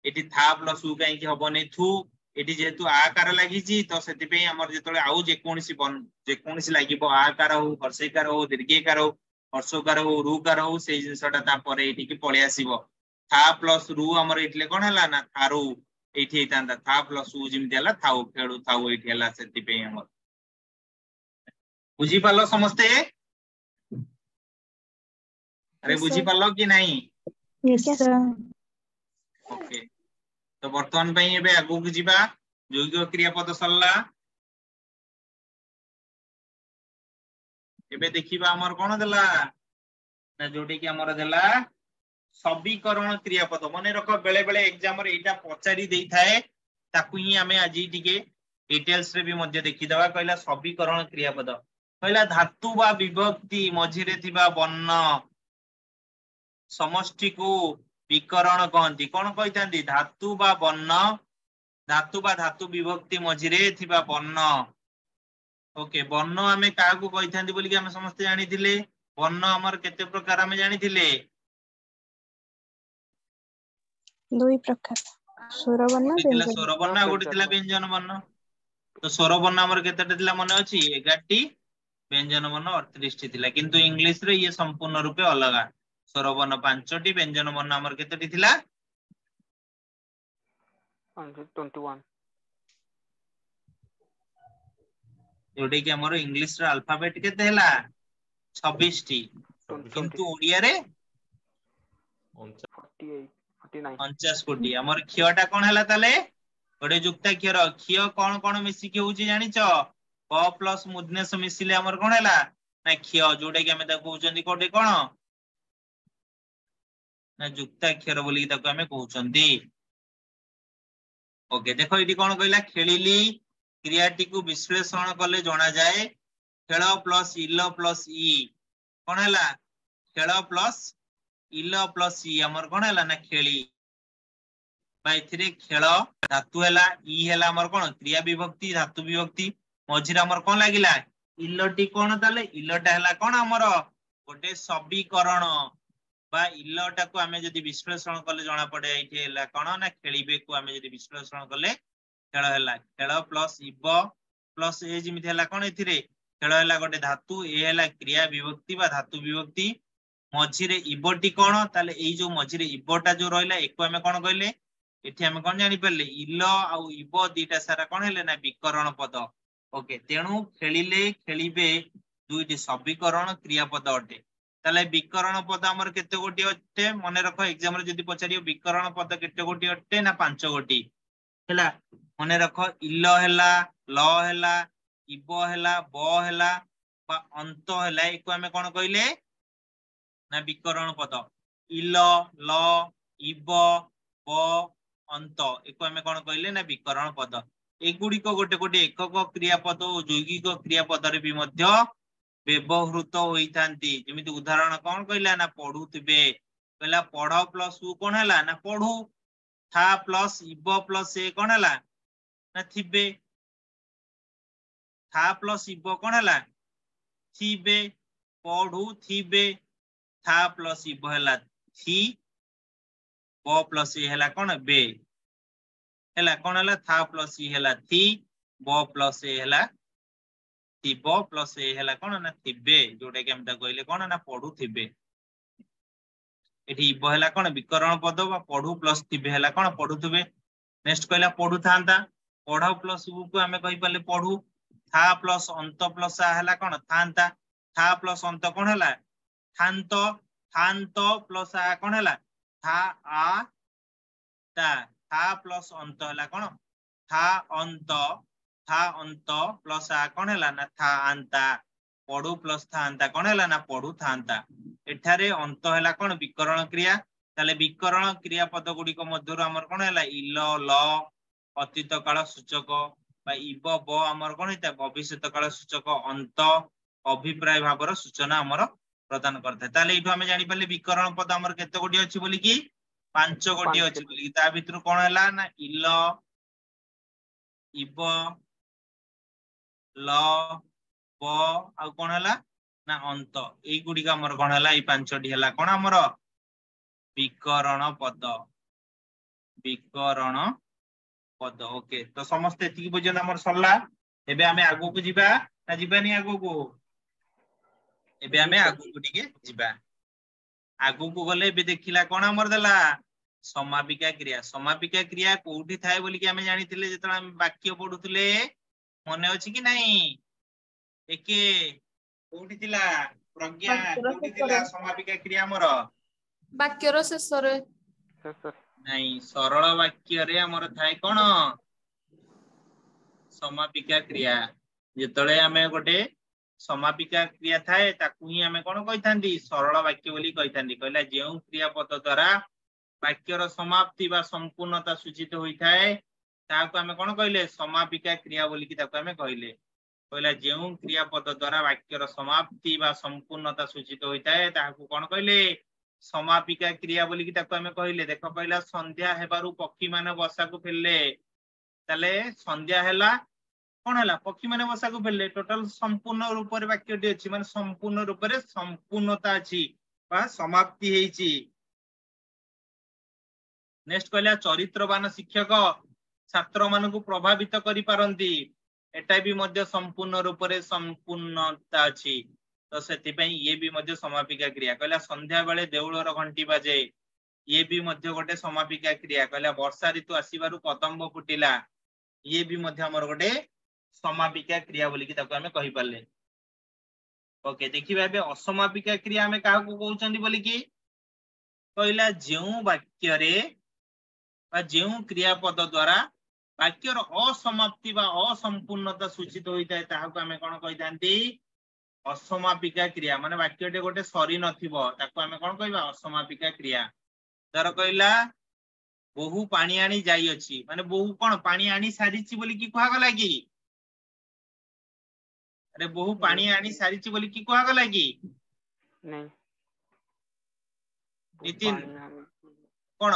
एठी था प्लस उ काई कि हबो नै थु एठी जेतु आकार लागि जी तो सेति पे हमर जेतले आउ जे कोनसी लागिबो आकार हो हर्षकार हो दीर्घकार हो हर्षकार हो रुकार हो से जिंसटा ता परे एठी कि पळे आसीबो था प्लस रु हमर एठले कोन हला ना थारु एठी तांदा था प्लस उ जिम देला थाउ खेळु थाउ एठी हला सेति पे हमर बुझी पालो समस्ते अरे बुझी पालो कि नहीं यस सर ओके तो वर्तमान पई एबे आगु को जिबा यौगिक क्रिया पद सरला एबे देखिबा हमर कोन देला ना जोडी कि हमर देला सबीकरण क्रियापद मने रख बेले बेले एग्जाम रे एटा पचारी देई थाए ताकू ही हमें आज टिके डिटेल्स रे भी मध्य देखि दवा कहला सबीकरण क्रियापद कहला धातु बा विभक्ति मझिरे थिबा वर्ण समष्टि को विकरण कहंती कोन कहितांती धातु बा वर्ण धातु बा धातु विभक्ति मझिरे थिबा वर्ण ओके वर्ण हमें काहू कहितांती बोली कि हम समस्त जानि थिले वर्ण हमर केते प्रकार हमें जानि थिले दुई प्रकार स्वर वर्ण थिला व्यंजन स्वर वर्ण गोटे थिला व्यंजन वर्ण तो स्वर वर्ण हमर केतेटा थिला मने अछि 11 टी व्यंजन वर्ण 38 टी थिला किंतु इंग्लिश रे ये संपूर्ण रूपे अलगा स्वर वर्ण 5 टी व्यंजन वर्ण हमर केतेटी थिला 21 जोटे कि हमर इंग्लिश रे अल्फाबेट केते हैला 26 टी किंतु ओडिया रे 48 49 49 कोटी हमर खियटा कोन हैला ताले गोटे जुक्ताक्षर खिय कोन कोन मिसी के होची जानि छ क प्लस मुदनेस मिसिले हमर कोन हैला ना खिय जोटे कि हमें ता कहउचंदी कोटे कोन ना जुक्ताक्षर बोली ताको हमें कहउचंदी ओके देखो इडी कोन कहला खेलिली क्रियाटी को विश्लेषण कले जणा जाए खेल प्लस इल प्लस ई कोन हैला खेल प्लस इल प्लस ई हमर कोन हैला ना खेली बाइथिरे खेल धातु हैला ई हैला हमर कोन क्रिया विभक्ति धातु विभक्ति मझिरा हमर कोन लागिला इलटी कोन ताले इलटा हैला कोन हमर गोटे सबीकरण बा इलटा को हमें जदी विश्लेषण कले जणा पड़े एठी हैला कोन ना खेलिबे को हमें जदी विश्लेषण कले खेल हैला खेल प्लस इब प्लस ए जिमिति हैला कोन एथिरे खेल हैला गोटे धातु ए हैला क्रिया विभक्ति बा धातु विभक्ति मझिरे इबटी कोन ताले एई जो मझिरे इबटा जो रहला एको हमें कोन कहले एठी हमें कोन जानि परले इल आउ इब दीटा सारा कोन हेले ना विकरण पद ओके तेणु खेलिले खेलिबे दुईटी सबीकरण क्रियापद अटे ताले विकरण पद हमर केते गोटी अटे मने रखो एग्जाम रे जदी पचारियो विकरण पद केते गोटी अटे ना 5 गोटी हैला मने रखो इल हैला ल हैला इब हैला ब हैला बा अंत हैला एको हमें कोन कहिले ना विकरण पद इल ल इब ब अंत एको हमें कोन कहिले ना विकरण पद एगुडी को गोटे गोटे एकक क्रियापद और यौगिक क्रियापद रे भी मध्य व्यवहृत होइथांती जेमिति उदाहरण कोन कहिला ना पढुथिबे कहला पढ प्लस उ कोन हैला ना पढु था प्लस इब प्लस ए कोन हैला ना थिबे था प्लस इब कोन हैला थिबे पढु थिबे था प्लस इब हैला थी ब प्लस ए हैला कोन बे हैला कोन हैला था प्लस ई हैला थी ब प्लस ए हैला थिब प्लस ए हैला कोन ना थिबे जोटा कि हम ता कहले कोन ना पढु थिबे एठी इब हैला कोन विकरण पद बा पढु प्लस थिबे हैला कोन पढुथिबे नेक्स्ट कहला पढु थांता पढ प्लस उ को हमें कहि पाले पढु था प्लस अंत प्लस आ हैला कोन थांता था प्लस अंत कोन हैला थांत थांत प्लस आ कोन हैला था आ ता था प्लस अंत हैला कोन था अंत प्लस आ कोन हैला ना था अंता पढु प्लस था अंता कोन हैला ना पढु थांता एठारे अंत हैला कोन विकरण क्रिया ताले विकरण क्रिया पद गुडी को मध्यरु हमर कोन हैला इल ल अतीत काल सूचक बा इब ब हमर कोन हेता भविष्यत काल सूचक अंत अभिप्राय भाबर सूचना हमर प्रदान करथे ताले इठो हमें जानि पले विकरण पद हमर केते गोटी अछि बोली कि 5 गोटी अछि बोली ता भितर कोन हैला ना इल इब ल ब आ कोन हैला ना अंत एई गुडी का हमर कोन हैला ई 5टी हैला कोन हमर विकरण पद ओके तो समस्त एतिकी बुझन हमर सरला एबे हमें आगु को जिबा ना जिबानी आगु को एबे हमें आगु को टिके जिबा आगु को गले एबे देखिला कोन हमर देला समापिका क्रिया कोठी थाए बोली कि हमें जानिथिले जेतला हम वाक्य पढुथिले मने अछि कि नाही एके कोठी थिला प्रज्ञा कोठी थिला समापिका क्रिया हमर वाक्यर शेष रे नहीं सरल वाक्य रे हमर थाए कोन समापिका क्रिया जेतले हमें गोटे समापिका क्रिया थाए ताकू ही आमे कोन कहिथांदी सरल वाक्य बोली कहिथांदी कहला जेउ क्रिया पद द्वारा वाक्यर समाप्ति बा संपूर्णता सूचित होई थाए ताकू आमे कोन कहले समापिका क्रिया बोली की ताकू आमे कहले कहला जेउ क्रिया पद द्वारा वाक्यर समाप्ति बा संपूर्णता सूचित होई थाए ताकू कोन कहले समापिका क्रिया बोली की ताकू आमे कहले देखो कहला संध्या हेबारु पक्षी माने बसा को फेलले तले संध्या हैला कोन हैला पक्षी माने बसा को फेलले टोटल संपूर्ण रूप रे वाक्य टी अछि माने संपूर्ण रूप रे संपूर्णता अछि बा समाप्ति हेछि नेक्स्ट कहला चरित्रवान शिक्षक छात्र मान को प्रभावित करि पारंती एटा भी मध्य संपूर्ण रूप रे संपूर्णता अछि तो सेति पई ये भी मध्य समापिका क्रिया कहला संध्या बेले देउळर घंटी बाजे ये भी मध्य गोटे समापिका क्रिया कहला वर्षा ऋतु आसीबारु पतंग फुटिला ये भी मध्य हमर गोटे समापिका क्रिया बोली कि ताको हमें कहि पाले ओके देखिबा बे असमापिका क्रिया हमें काहा को कहउचंदी बोली कि कहला जेउ वाक्य रे बा जेउ क्रिया पद द्वारा वाक्यर असमाप्ति बा असंपूर्णता सूचित होइताय ताहा को हमें कोन कहितांती असमापिका क्रिया माने वाक्य टे गोटे सरी नथिबो ताको हमें कोन कहबा असमापिका क्रिया धर कहला बहु पानी आनी जाई अछि माने बहु कोन पानी आनी सारिछि बोली कि कहा गला कि अरे बहु पानी आनी सारिछि बोली कि कहा गला कि नहीं नितिन कोन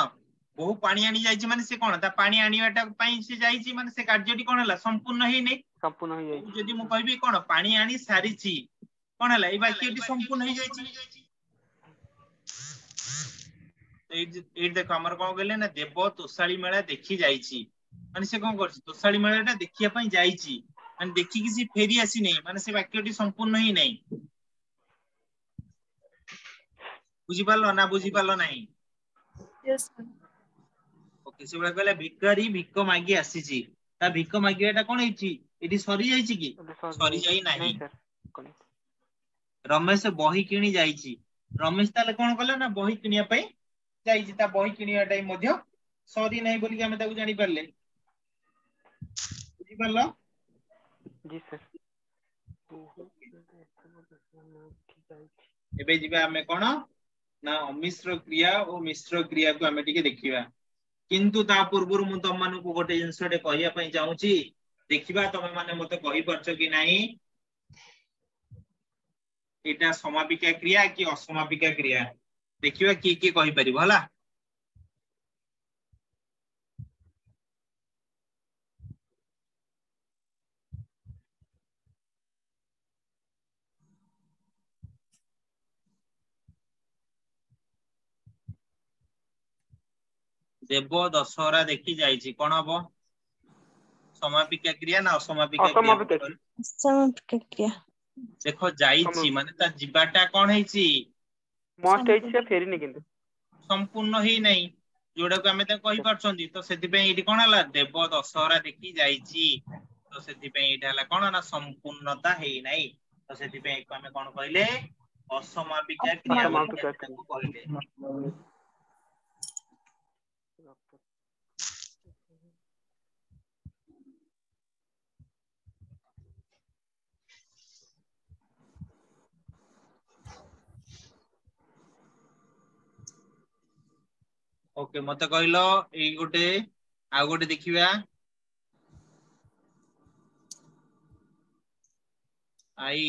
बहु पानी आनी जाईछि माने से कोन ता पानी आनीवाटा पई से जाईछि माने से कार्यटी कोन हला संपूर्ण ही नै संपूर्ण हो जाए जदी मु कहबी कोन पानी आनी सारिछि कोन हला ए वाक्यटी संपूर्ण ही जाईछि ए देखो हमर कोन गेले ना देव तोसाली मेला देखि जाईछि माने से कोन करछि तोसाली मेलाटा देखिया पई जाईछि माने देखि कि से फेरी आसी नै माने से वाक्यटी संपूर्ण ही नै बुझि पालो ना बुझि पालो नाही यस सर ओके से बडा कहला भिखारी भिख मागी आसीछि ता भिख मागीटा कोन हेछि एटी सरी जाईछि कि सरी जाई नाही नहीं सर कौन रमेश बही किणी जाईछि रमेश ताले कोन कला ना बही किनिया पई जाईछि ता बही किनिया टाइ मध्य सरी नाही बोली कि हमें ताकू जानि परले बुझि परलो जी सर एबे जिबा हमें कोन ना अमिश्र क्रिया और मिश्र क्रिया को हमें टिके देखिबा किंतु ता पूर्वरु मु तम मानु को गोटे जिंसटे कहिया पई चाहूची देखिबा तमे माने मते कहि परछ कि नाही एटा समापिका क्रिया कि असमापिका क्रिया देखिबा की कहि परिबो हला देव दशहरा देखि जाईछि कोन हबो समापिका क्रिया ना असमापिका क्रिया असमापिका क्रिया। समापिका क्रिया देखो जाईछि माने ता जिबाटा कोन हेछि मस्ट हेछि से फेरी नै किंतु संपूर्ण ही नहीं जोड़ा को हमें कहि परछंदी तो सेति पे एठी कोन हला देव दशहरा देखि जाईछि तो सेति पे एठी हला कोन ना संपूर्णता हेई नाही तो सेति पे एको हमें कोन कहले असमापिका क्रिया बोली असमापिका ताको कहले ओके मते कहलो एई गोटे आ गोटे देखिबा आई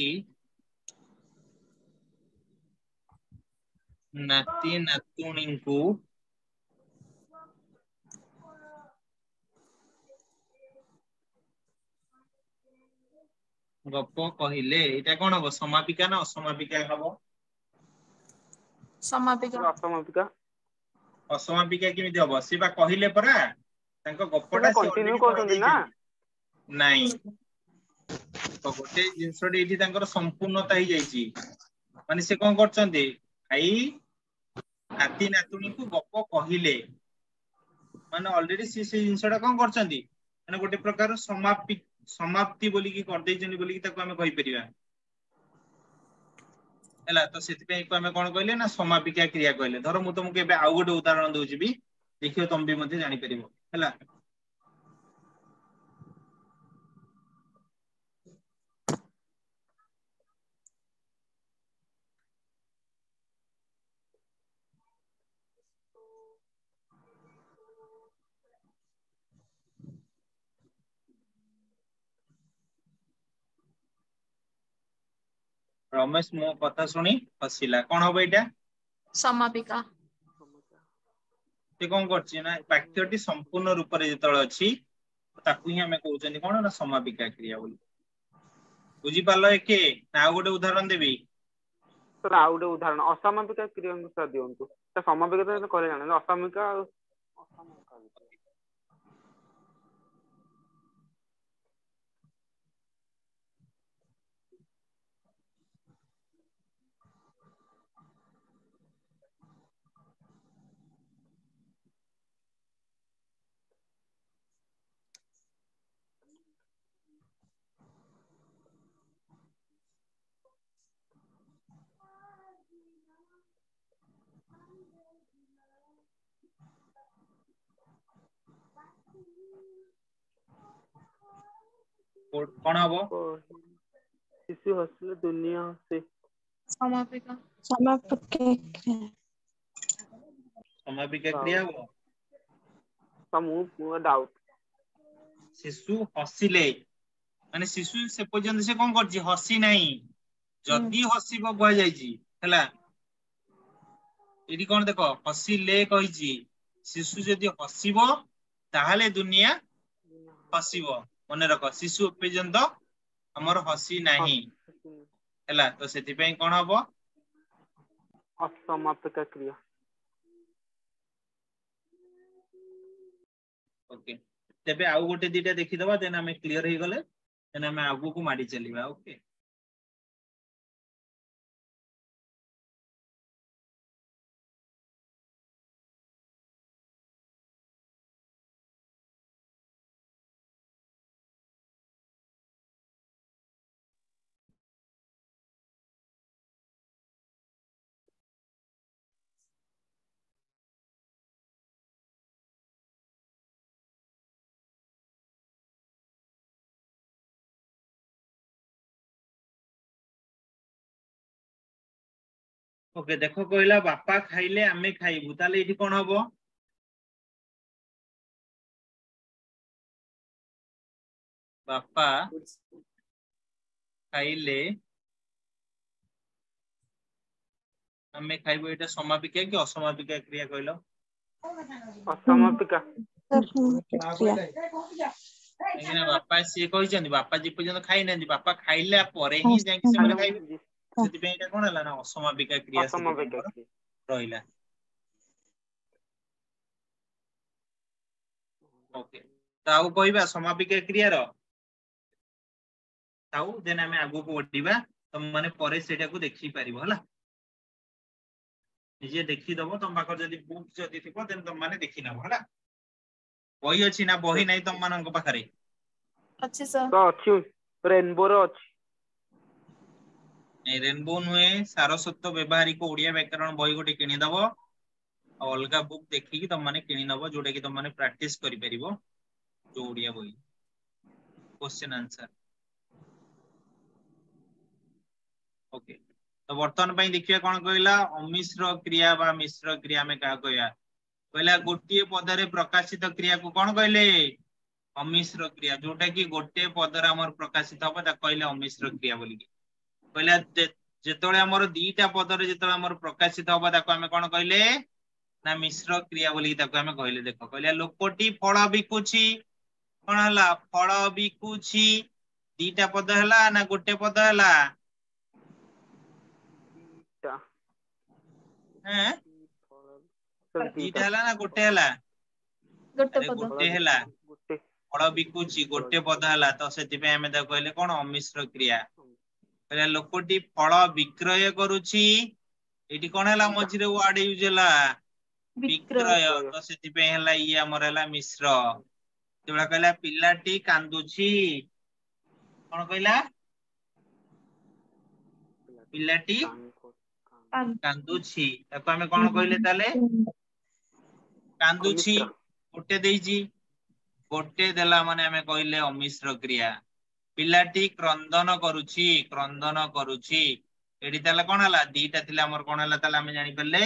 नाती नातुणी को गप कहिले एटा कोन हबो समापिका ना असमापिका हबो समापिका असमापिका असमापिका केमिति हबो सिबा कहिले परा तांको गपटा से कंटिन्यू ऑलरेडी करछंती ना नाही तो गोटे जिंसडी एठी तांकर संपूर्णता ही जाईची माने से कोन करचंदी आई नाती नातुणी को गप कहिले माने ऑलरेडी से जिंसडा कोन करचंदी माने गोटे प्रकार समाप्ति बोली की कर दैचंदी बोली की ताको हमें कहि परिबा हैला तो सेति पे को हमें कोन कहले ना समापिका क्रिया कहले धरो मु तुमके एबे आ गोटे उदाहरण दउची भी देखियो तुम भी मध्ये जानि परिबो हैला रमेश मो कथा सुनी हसिला कौन हम एटा समापिका से कौन करछि ना वाक्यटी संपूर्ण रूप रे जतळ अछि ताकू ही हमें कहउछनी कोन ना समापिका क्रिया बोली बुझी पालो एके ना गोटे उदाहरण देबी सर आउ गोटे उदाहरण असमापिका क्रिया सर दियंतु तो समापिका तो करे जाने असमापिका कौन हबो शिशु हसले दुनिया हसे समापिका समापिका क्रिया समापिका क्रिया हो समूह डाउट शिशु हसिले माने शिशु से पर्यंत से कौन करछि हसी नहीं जदी हसीबो कह जाईची हला एडी कोन देखो हसिले कहिची शिशु जदी हसीबो ताहाले दुनिया हसीबो मने रख शिशु पर्यंत हमर हसी नहीं हला तो सेति पई कोन हबो असमापिका क्रिया ओके तेबे आउ गोटे दीटा देखि दबा देन हमें क्लियर हे गले देन हमें आगु को माडी चलीबा ओके ओके देखो कहला बापा खाइले आमे खाइबु ताले एठी कोन हबो बापा खाइले आमे खाइबु एटा समापिका कि असमापिका क्रिया कहलो असमापिका क्रिया एगिना बापा से कहिसंदी बापा जे पर्यंत खाइ नंदी बापा खाइले परे ही जाके से माने खाइबे सेति पे एटा कोन हला ना असमापिका क्रिया सेति पे असमापिका हमर क्रिया रहिला ओके ताऊ कहबा समापिका क्रिया रो ताऊ देन हमें आगु को ओडिबा तुम माने परे सेटा को देखि परिबो हला निजे देखि दबो तुम पाकर जदी बुक जदी थिबो देन तुम माने देखि नबो हला बही अछि ना बही नै तुम मानन को पाखरे अच्छी सर तो अछि रेनबो रो अछि ए रेनबो नुए सारस्वत व्यवहारिक ओडिया व्याकरण बही गोटे किनि दबो अलगा बुक देखि कि तुम माने किनि नबो जोटा कि तुम माने प्रैक्टिस करि परिबो जो ओडिया बही क्वेश्चन आंसर ओके तो वर्तमान पई देखिया कोन कहला अमिश्र क्रिया बा मिश्र क्रिया में का कहया कहला गोटिए पदरे प्रकाशित क्रिया को कोन कहले अमिश्र क्रिया जोटा कि गोटे पदर हमर प्रकाशित होबा ता कहले अमिश्र क्रिया बोली कहला जेतोळे हमर दीटा पदरे जेतोळे हमर प्रकाशित होबा ताको हमें कोन कहले ना मिश्र क्रिया बोली ताको हमें कहले देखो कहला लोकटी फळ बिकुछि कोन हला फळ बिकुछि दीटा पद हला ना गोटे पद हला ता हैं सर दीटा हला ना गोटे हला गोटे अरे पद गोटे हला गुटे फल बिकुची गोटे पद हला तो सेति पे हमें ता कहले कोन अमिश्र क्रिया कहले लोकटी फल विक्रय करूची एठी कोन हला मझिरे वर्ड यूज हला विक्रय तो सेति पे हला ई हमर हला मिश्र तेबा कहला पिलाटी कांदुची कोन कहला पिलाटी कांदुची ताको हमें कोन कहले ताले कांदुची अमिश्र गोटे देइजी गोटे देला माने हमें कहले अमिश्र क्रिया पिलाटी क्रंदन करूची एडी ताले कोन हला दीटा थिला हमर कोन हला ताले हमें जानि परले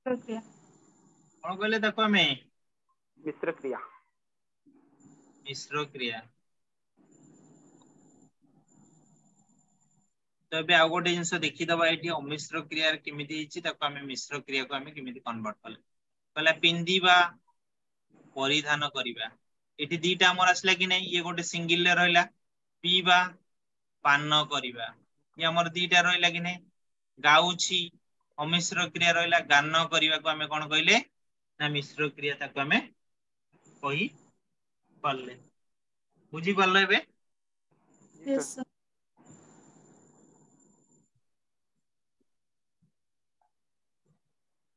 प्रक्रिया कोन कहले देखो हमें मिश्र क्रिया मिश्र क्रिया तो ଏବେ ଆଉ ଗୋଟେ ଜିନିଷ ଦେଖିଦବା ଏଠି ଅମିଶ୍ର କ୍ରିୟା କେମିତି ହେଇଛି ତାକୁ ଆମେ ମିଶ୍ର କ୍ରିୟାକୁ ଆମେ କେମିତି କନଭର୍ଟ କଲେ କହିଲା ପିନ୍ଧିବା परिधान करिबा एठी दीटा हमर आसला कि नहीं ये गोटे सिंगल रे रहला पीबा पान करिबा ये हमर दीटा रहला कि नहीं गाउछि अमिश्र क्रिया रहला गान करिबा को हमें कोन कहले ना मिश्र क्रिया ताको हमें कहि पल्ले बुझी पल्ले बे यस सर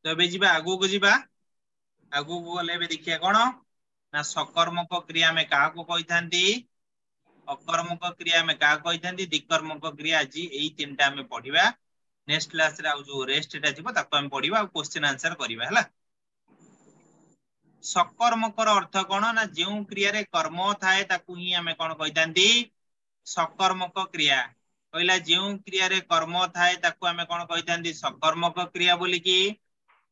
तो बे जिबा आगु को जिबा आगु को गले बे देखिया कोन ना सकर्मक क्रिया में काहा को कहिथांती अकर्मक क्रिया में काहा कहिथांती दिकर्मक क्रिया जी एई तीनटा में पढिबा नेक्स्ट क्लास रे आ जो रेस्ट एटा थिबो ताको हम पढिबा आ क्वेश्चन आंसर करिबा हला सकर्मकर अर्थ कोन ना जेउ क्रिया रे कर्म थाए ताकू ही हमें कोन कहिथांती सकर्मक क्रिया कहला जेउ क्रिया रे कर्म थाए ताकू हमें कोन कहिथांती सकर्मक क्रिया बोली की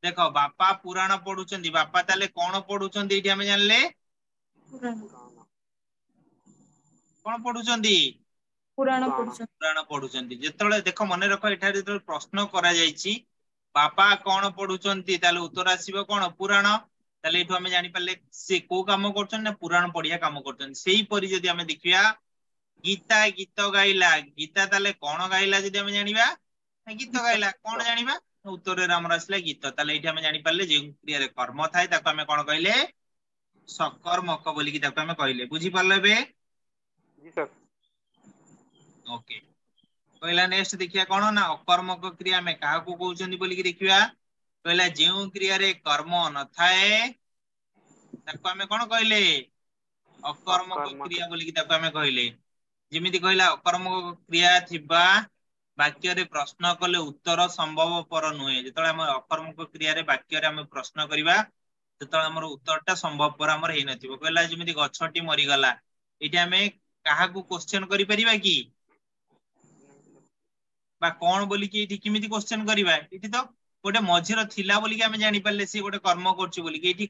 देखो बापा पुराण पढुचंदी बापा ताले कोन पढुचंदी एठी हमें जानले पुराण कोन पढुचंदी पुराण पढ़ुछन पुराण पढुचंदी जेतले देखो मने रखो एठा जेतले प्रश्न करा जायछि बापा कोन पढुचंदी ताले उत्तर आसीबो कोन पुराण ताले एठो हमें जानि पाले से को काम करछन ना पुराण पढिया काम करछन सेही परि जदी हमें देखिया गीता गीत गाइला गीता ताले कोन गाइला जदी हमें जानिबा गीत गाइला कोन जानिबा उत्तर रे हमर आसले गीत ताले एठी हमें जानि पाले जे क्रिया रे कर्म थाए ताको हमें कोन कहले सकर्मक बोली की ताको हमें कहले बुझी पाले बे जी सर ओके कहला नेक्स्ट देखिया कोन ना अकर्मक क्रिया में काहा को कहउचंदी बोली की देखिया कहला जेउ क्रिया रे कर्म न थाए ताको हमें कोन कहले अकर्मक अकर्मक। क्रिया बोली की ताको हमें कहले जेमिति कहला अकर्मक क्रिया थिबा वाक्य रे प्रश्न कले उत्तर संभव पर नुहे जेतले हम अकर्मक क्रिया रे वाक्य रे हम प्रश्न करिबा जेतले हमर उत्तरटा संभव पर हमर हेइ नथिबो कहला जेमिति गछटी मरि गला एठी हमें काहा को क्वेश्चन करि परिबा की बा कोन बोली की एठी किमिति क्वेश्चन करिबा एठी तो गोटे मझिर थिला बोली की हमें जानि पाले सी गोटे कर्म करछि बोली की एठी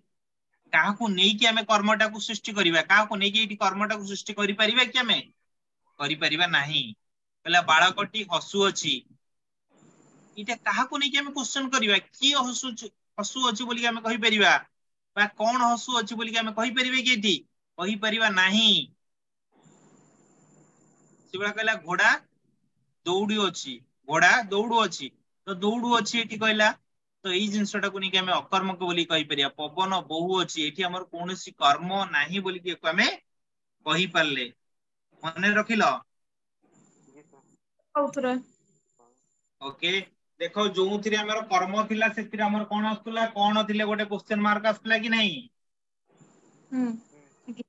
काहा को नै की हमें कर्मटा को सृष्टि करिबा काहा को नै की एठी कर्मटा को सृष्टि करि परिबा की हमें करि परिबा नाही कहला बाळकटी हसु अछि इटा काहा को नै की हमें क्वेश्चन करिबा की हसु अछि बोली की हमें कहि परिबा बा कोन हसु अछि बोली की हमें कहि परिबे की एठी कहि परिबा नाही सिबा कहला घोड़ा दौड़ी अछि घोड़ा दौड़ू अछि तो दौड़ू अछि एठी कहला तो एई जिंसटा को नै की हमें अकर्मक बोली कहि परिया पवन बहु अछि एठी हमर कोनोसी कर्म नाही बोली की हमें कहि परले मने रखिलो जी सर आउथरे ओके देखो जो थिरे हमर कर्म थिला सेथिरे हमर कोन आस्तुला कोन थिले गोटे क्वेश्चन मार्क आस्तला कि नहीं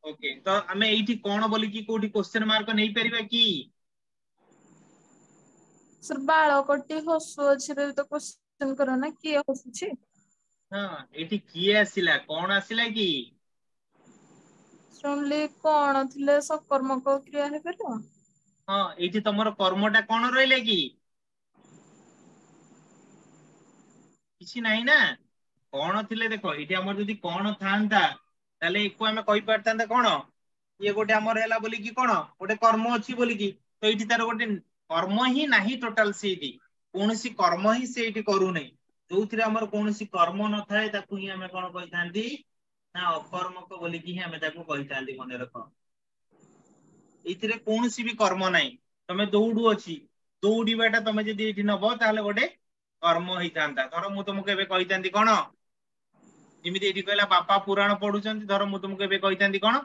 ओके तो हमें एठी कोन बोली की कोठी क्वेश्चन मार्क नै परिबा की सर बाळकटी हसु अछि रे तो क्वेश्चन करो ना की हसुछि हां एठी किए आसिला कोन आसिला की सुनली कोन थिले सकर्मक क्रिया हे परबो हां एठी तमरो कर्मटा कोन रहले की किछि नाही ना कोन थिले देखो एठी हमर जदी कोन थांता ताले एको हमें कहि परतांता कोन ये गोटे हमर हैला बोली की कोन गोटे कर्म अछि बोली की तो एठी तार गोटे कर्म ही नाही टोटल सेठी कोनसी कर्म ही सेठी करू नै जोथिरे हमर कोनसी कर्म न थाए ताकू ही हमें कोन कहितांती ना अकर्मक बोली की हमें ताकू कहितांती मने रखो एथिरे कोनसी भी कर्म नाही तमे दौड़ू अछि दौड़ीबाटा तमे जदी एठी नबो ताले गोटे कर्म हितांता धर मु तुमको एबे कहितांती कोन जेमिति एठी कहला बापा पुराण पढुचंती धर मु तुमको एबे कहितांती कोन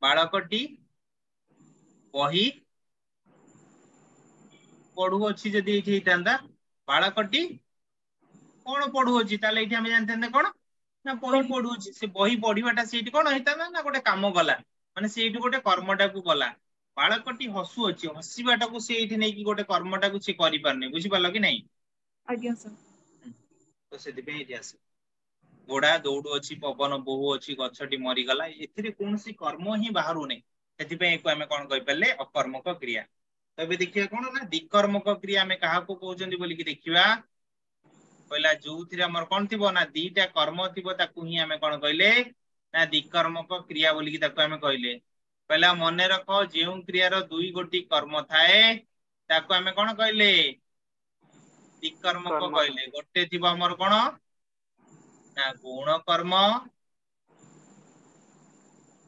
बाळकटी बही पढु अछि जदी एठी हितांता बाळकटी कोन पढु अछि ताले एठी हम जानतंते कोन ना बही पढु अछि से बही पढिबाटा सेठी कोन हितांता ना गोटे काम गला माने सेठी गोटे कर्मटा को गला बाळकटी हसु अछि हसिबाटा को से एठी नै की गोटे कर्मटा को से करि परने बुझि पालो कि नै आज्ञा सर तो सेति पे एठी आसे घोड़ा दौड़ू अछि पवन बहु अछि गछटी मरि गला एथिरे कोनसी कर्म ही बाहरु नै सेति पे एको हमें कोन कहि परले अकर्मक क्रिया तबे देखिया कोन ना दिकर्मक क्रिया में काहा को कहउचंदी बोली की देखिबा पहिला जोथिरे हमर कोन थिबो ना दीटा कर्म थिबो ताकू ही हमें कोन कहले ना द्विकर्मक क्रिया बोली ताको आमे कहले पहला मने रख जेउ क्रियार दुई गोटी कर्म थाए ताको आमे कोन कहले द्विकर्मक कर्म। कहले गोटे थिबो हमर कोन ना गुण कर्म आ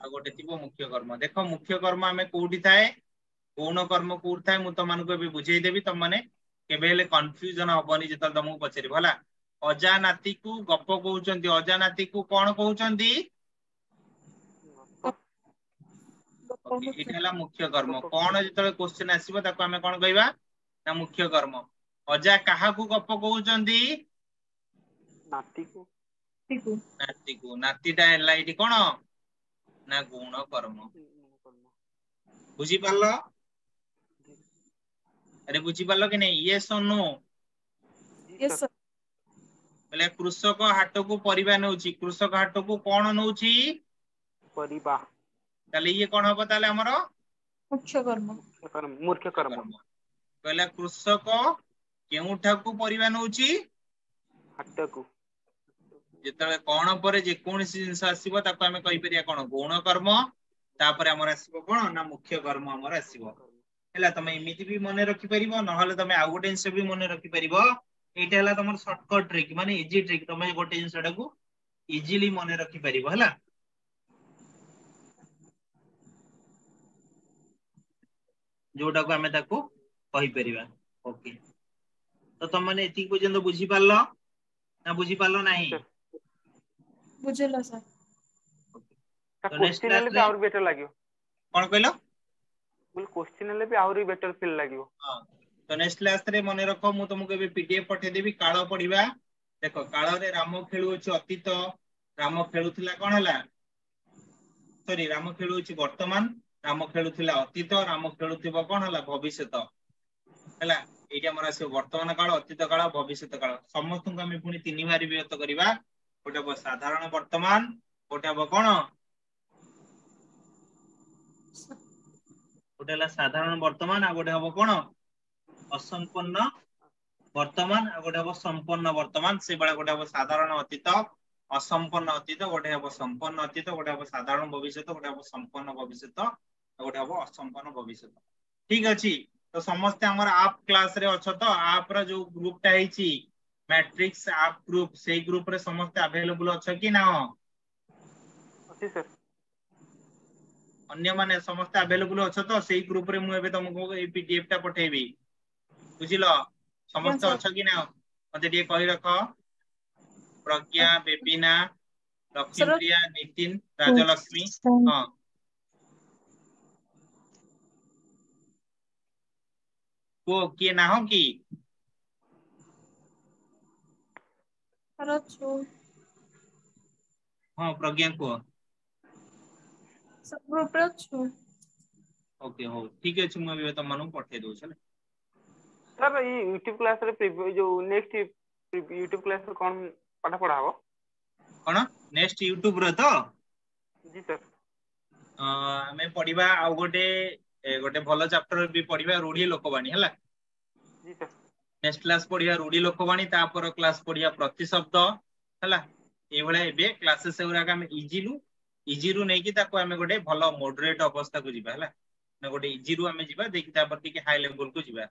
गोटे थिबो मुख्य कर्म देखो मुख्य कर्म आमे कोठी थाए गुण कर्म कोठी थाए मु त मानको बे बुझेई देबी त माने केबे हेले कंफ्यूजन हबनी जेतल तुमको पचरी भला अजानाती को गप कहउचंती अजानाती को कोन कहउचंती ओके इट हला मुख्य कर्म कोन जेतले क्वेश्चन आसीबो ताको हमें कोन कहबा ना मुख्य कर्म अजा काहा को गप कहउचंती नाती को नाती को नातीटा हला इटी कोन ना गुण कर्म बुझी पारलो अरे बुझी पारलो कि नहीं यस और नो यस सर बोले कृषक हाट को परिबा नउची कृषक हाट को कोन नउची परिबा ताले ये कोन हबो ताले हमरो मुख्य कर्म मूर्ख कर्म कहला कृषक केउठा को परिबा नउची हाट को जेतले कोन परे जे कोनसी जिंस आसीबो ताको हमें कहि परिया कोन गुण कर्म तापर हमर आसीबो कोन ना मुख्य कर्म हमर आसीबो हैला तमे इमिति भी मने रखि परिबो न हले तमे आ गोटे जिंस भी मने रखि परिबो एटा हला तमर शॉर्टकट ट्रिक माने इजी ट्रिक तमे गोटे जिंसटा को इजीली मने रखि परिबो हैला जोटा को हमें ताको कहि परिबा ओके तो तुम माने एति पर्यंत बुझी पारलो ना बुझी पारलो नाही बुझेला सर तो नेक्स्ट क्वेश्चन ले क्लास भी और बेटर लागियो कोन कहलो बोल क्वेश्चन ले भी और बेटर फील लागियो हां तो नेक्स्ट क्लास रे मने रखो मु तुमको एबे पीडीएफ पठे देबी कालो पढिबा देखो कालो रे राम खेलु अछि अतीत राम खेलुथिला कोन हला सॉरी राम खेलु अछि वर्तमान राम खेलुथिला अतीत राम खेलुथिबो कोन हला भविष्यत हला एटी हमर आसे वर्तमान काल अतीत काल भविष्यत काल समस्त को हम पुनी तीन बार व्यक्त करिबा गोटे अब साधारण वर्तमान गोटे अब कोन गोटे हला साधारण वर्तमान आ गोटे अब कोन असंपन्न वर्तमान आ गोटे अब संपन्न वर्तमान से बडा गोटे अब साधारण अतीत असंपन्न अतीत गोटे अब संपन्न अतीत गोटे अब साधारण भविष्यत गोटे अब संपन्न भविष्यत गोटे अब असंपन्न भविष्यत ठीक अछि तो समस्त हमर आप क्लास रे अछ तो आप रा जो ग्रुप टा हेची मैट्रिक्स आप ग्रुप से ग्रुप रे समस्त अवेलेबल अछ कि ना अछि सर अन्य माने समस्त अवेलेबल अछ तो सेही ग्रुप रे मु एबे तुमको ए पीडीएफ टा पठेबी बुझिलो समस्त सर। अछ कि ना मते दिए कहि रखो प्रज्ञा बेबिना लक्ष्मी सर। प्रिया नितिन राजलक्ष्मी हां को के ना हो कि सर छु हां प्रज्ञा को सब ग्रुप रे छु ओके हो ठीक अछि मु एबे तुम मानु पठे दउ छले सर ये YouTube क्लास रे जो नेक्स्ट YouTube क्लास रे कोन पाठ पढा हो कोन नेक्स्ट YouTube रे तो जी सर हमें पढ़िबा आ गोटे गोटे भलो चैप्टर भी पढ़िबा रूढ़ी लोकवाणी हला जी सर नेक्स्ट क्लास पढ़िया रूढ़ी लोकवाणी तापर क्लास पढ़िया प्रतिशब्द हला ए भले एबे क्लासेस एउरा का हम इजी रु नै कि ताको हमें गोटे भलो मॉडरेट अवस्था को जिबा हला ना गोटे इजी रु हमें जिबा देखि तापर टिके हाई लेवल को जिबा